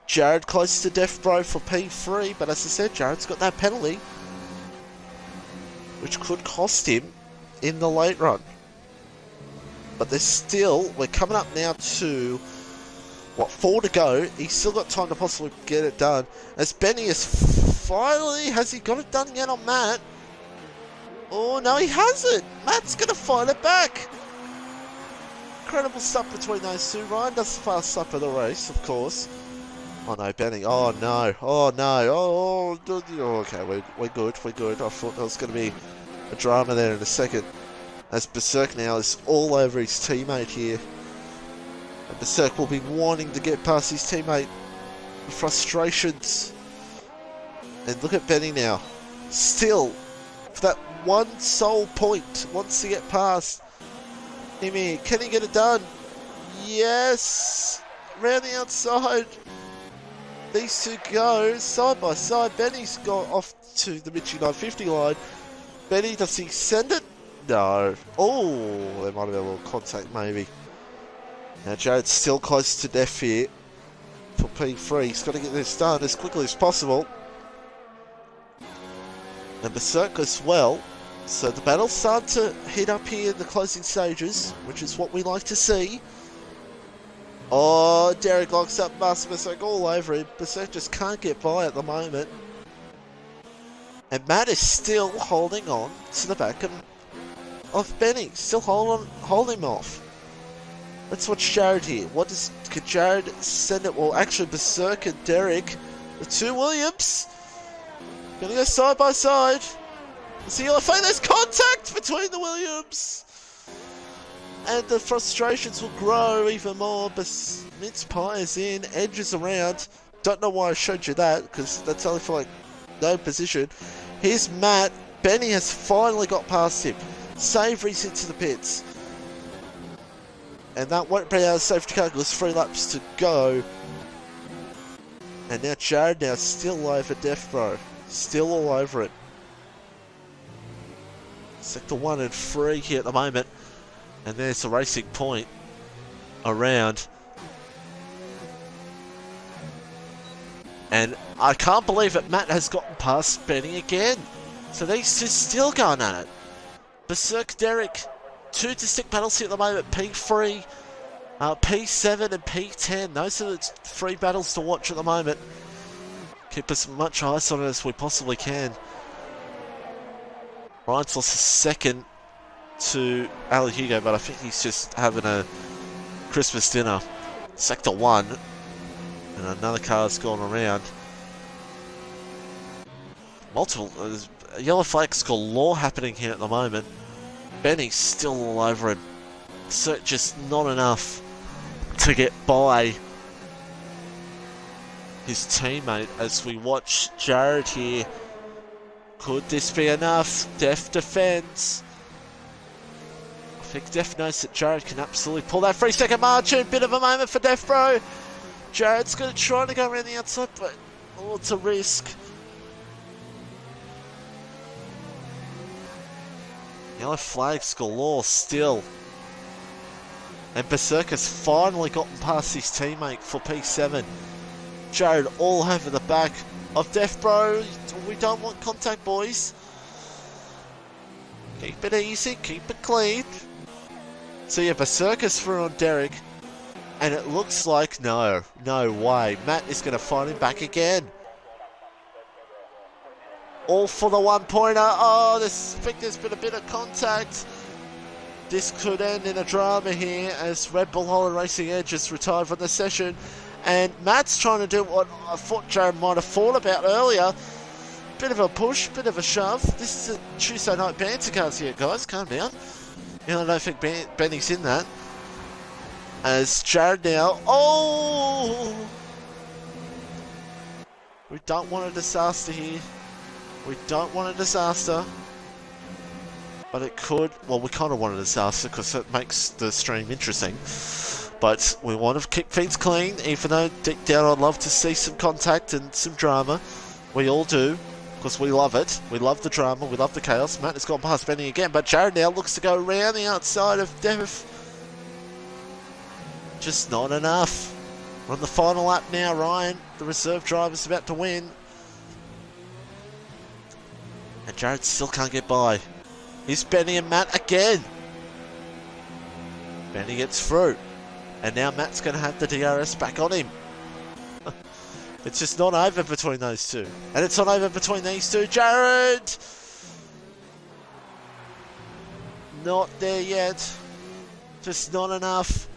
Speaker 1: Jared close to Death Bro for P3, but as I said, Jared's got that penalty, which could cost him in the late run. But there's still, we're coming up now to, 4 to go. He's still got time to possibly get it done. As Benny is finally, has he got it done yet on Matt? Oh no, he hasn't. Matt's going to fight it back. Incredible stuff between those two. Ryan does the fast lap of the race, of course. Oh no, Benny. Oh no. Oh no. Oh, okay, we're good. We're good. I thought there was going to be a drama there in a second. As Berserk now is all over his teammate here. And Berserk will be wanting to get past his teammate. The frustrations. And look at Benny now. Still, for that one sole point, wants to get past him here. Can he get it done? Yes! Round the outside. These two go side by side. Benny's got off to the Mitchie 950 line. Benny, does he send it? No. Oh, there might have been a little contact maybe. Now Jared's still close to death here for P3. He's got to get this done as quickly as possible. And Berserk as well. So the battle's starting to heat up here in the closing stages, which is what we like to see. Oh, Derek locks up Master Berserk all over him. Berserk just can't get by at the moment. And Matt is still holding on to the back of Benny. Still holding him off. Let's watch Jared here. Could Jared send it? Well, actually, Berserk and Derek, the two Williams, gonna go side by side. See, I think there's contact between the Williams. And the frustrations will grow even more. But Mince Pie is in, Edge is around. Don't know why I showed you that, because that's only for like no position. Here's Matt. Benny has finally got past him. Savory's into the pits. And that won't be out of safety car because 3 laps to go. And now Jared now still over Death Bro. Still all over it. Sector 1 and 3 here at the moment. And there's the racing point around And I can't believe it, Matt has gotten past Benny again. So these two still going at it. Berserk Derek, 2 distinct battles here at the moment, P3, P7 and P10. Those are the 3 battles to watch at the moment. Keep as much ice on it as we possibly can. Ryan's lost a second to Ali Hugo, but I think he's just having a Christmas dinner. Sector 1, and another car's gone around. Multiple yellow flags galore happening here at the moment. Benny's still all over him. So just not enough to get by his teammate as we watch Jared here. Could this be enough? Def defends. I think Def knows that Jared can absolutely pull that 3-second margin. Bit of a moment for Def, bro. Jared's going to try to go around the outside, but oh, it's a risk. Yellow flags galore still. And Berserker's finally gotten past his teammate for P7. Jared all over the back of Def, bro. We don't want contact, boys. Keep it easy, keep it clean. So yeah, Berserker's through on Derek. And it looks like, no way. Matt is going to find him back again. All for the 1-pointer. Oh, I think there's been a bit of contact. This could end in a drama here as Red Bull Holland Racing Edge is retired from the session. And Matt's trying to do what I thought Jared might have thought about earlier. Bit of a push, bit of a shove. This is a Tuesday night banter cards here, guys. Calm down. You know, I don't think Benny's in that. As Jared now... Oh! We don't want a disaster here. We don't want a disaster. But it could... Well, we kind of want a disaster because it makes the stream interesting. But we want to keep things clean, even though deep down I'd love to see some contact and some drama. We all do, because we love it. We love the drama, we love the chaos. Matt has gone past Benny again, but Jared now looks to go around the outside of Def. Just not enough. We're on the final lap now, Ryan. The reserve driver's about to win. And Jared still can't get by. Here's Benny and Matt again. Benny gets through. And now Matt's going to have the DRS back on him. It's just not over between those two. And it's not over between these two. Jared! Not there yet. Just not enough.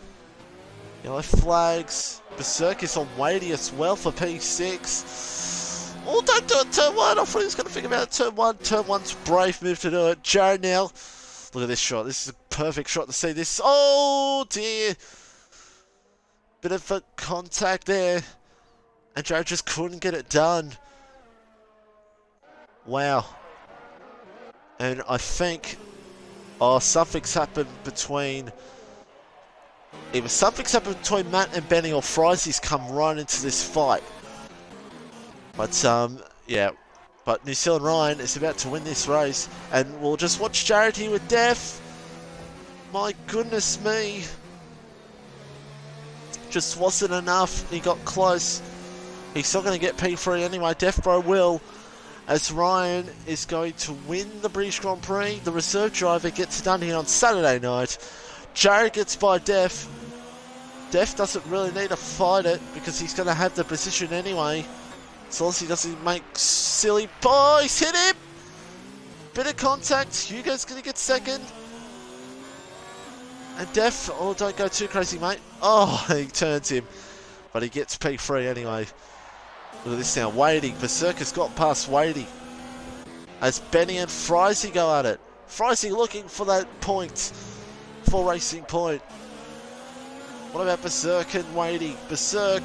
Speaker 1: Yellow flags. Berserk is on weighty as well for P6. Oh, don't do it, turn 1. I thought he was going to think about it, turn 1. Turn 1's brave move to do it. Jared now. Look at this shot. This is a perfect shot to see this. Oh, dear. Bit of a contact there. And Jared just couldn't get it done. Wow. And I think... Oh, something's happened between... Either something's happened between Matt and Benny or Frizzy's come right into this fight. But, yeah. But New Zealand Ryan is about to win this race. And we'll just watch Jared here with Def. My goodness me. Just wasn't enough. He got close. He's still going to get P3 anyway. Def Bro will. As Ryan is going to win the British Grand Prix. The reserve driver gets it done here on Saturday night. Jared gets by Def. Def doesn't really need to fight it because he's going to have the position anyway. So long as he doesn't make silly... Oh, he's hit him! Bit of contact. Hugo's going to get second. And Def... Oh, don't go too crazy, mate. Oh, he turns him. But he gets P3 anyway. Look at this now. Wadey. Berserker's got past Wadey. As Benny and Frizzy go at it. Frizzy looking for that point. For Racing Point. What about Berserk and Wadey? Berserk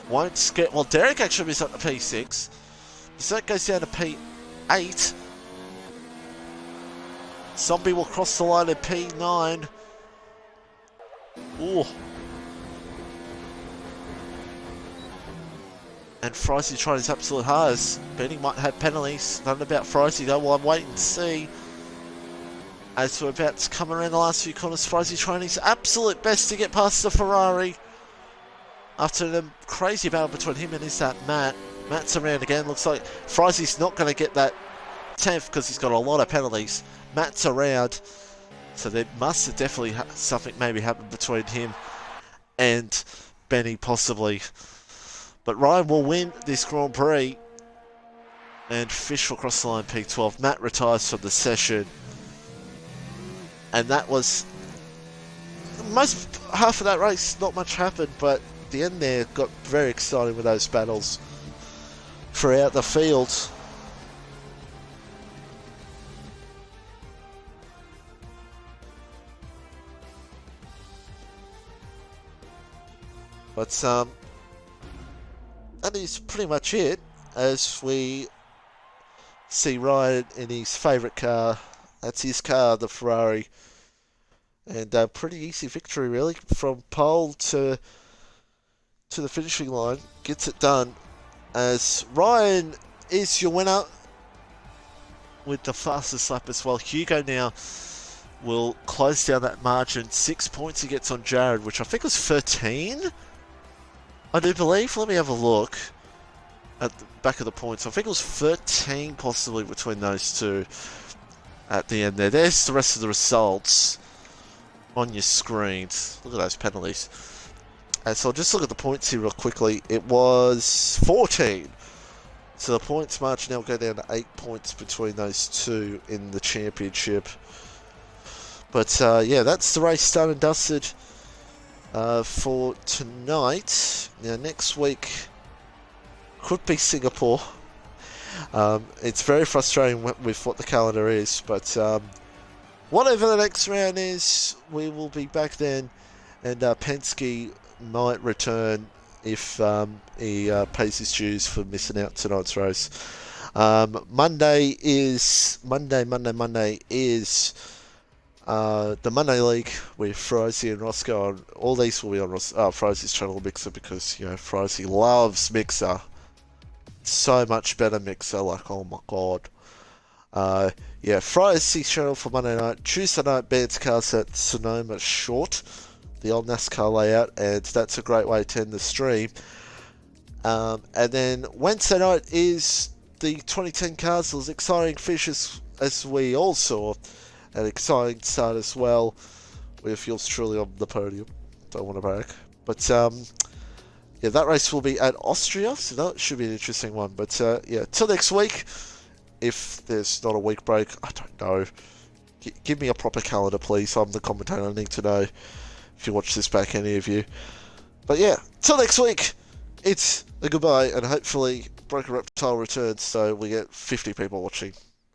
Speaker 1: won't get... Well, Derek actually moves up to P6. Berserk goes down to P8. Zombie will cross the line at P9. Ooh. And Frizzy trying his absolute hardest. Benny might have penalties. Nothing about Frizzy though. Well, I'm waiting to see. As we're about to come around the last few corners, Frizzy trying his absolute best to get past the Ferrari. after the crazy battle between him and Matt. Matt's around again. Looks like Frizzy's not going to get that 10th because he's got a lot of penalties. Matt's around, so there must have definitely something maybe happened between him and Benny possibly. But Ryan will win this Grand Prix and Fish will cross the line P12. Matt retires from the session, and that was most half of that race. Not much happened, but the end there got very exciting with those battles throughout the field. But that is pretty much it as we see Ryan in his favourite car. That's his car, the Ferrari. And a pretty easy victory, really, from pole to the finishing line. Gets it done as Ryan is your winner with the fastest lap as well. Hugo now will close down that margin. 6 points he gets on Jared, which I think was 13. I do believe. Let me have a look at the back of the points. I think it was 13 possibly between those two at the end there. There's the rest of the results on your screens. Look at those penalties. And so I'll just look at the points here real quickly. It was 14. So the points margin now go down to 8 points between those two in the championship. But yeah, that's the race done and dusted for tonight. Now next week could be Singapore. It's very frustrating with what the calendar is, but whatever the next round is, we will be back then, and Penske might return if he pays his dues for missing out tonight's race. Monday is the Monday League with Frizy and Roscoe. And all these will be on Frizy's channel Mixer, because you know Frizy loves Mixer. So much better Mixer, like oh my god. Yeah, Frizy's channel for Monday night. Tuesday night, Bands Cars at Sonoma Short, the old NASCAR layout, and that's a great way to end the stream. And then Wednesday night is the 2010 Cars, exciting finishes as we all saw. An exciting start as well, with yours truly on the podium. Don't want to brag. But, yeah, that race will be at Austria, so that should be an interesting one. But, yeah, till next week, if there's not a week break, I don't know. Give me a proper calendar, please. I'm the commentator. I need to know if you watch this back, any of you. But, yeah, till next week, it's a goodbye, and hopefully Broken Reptile returns so we get 50 people watching.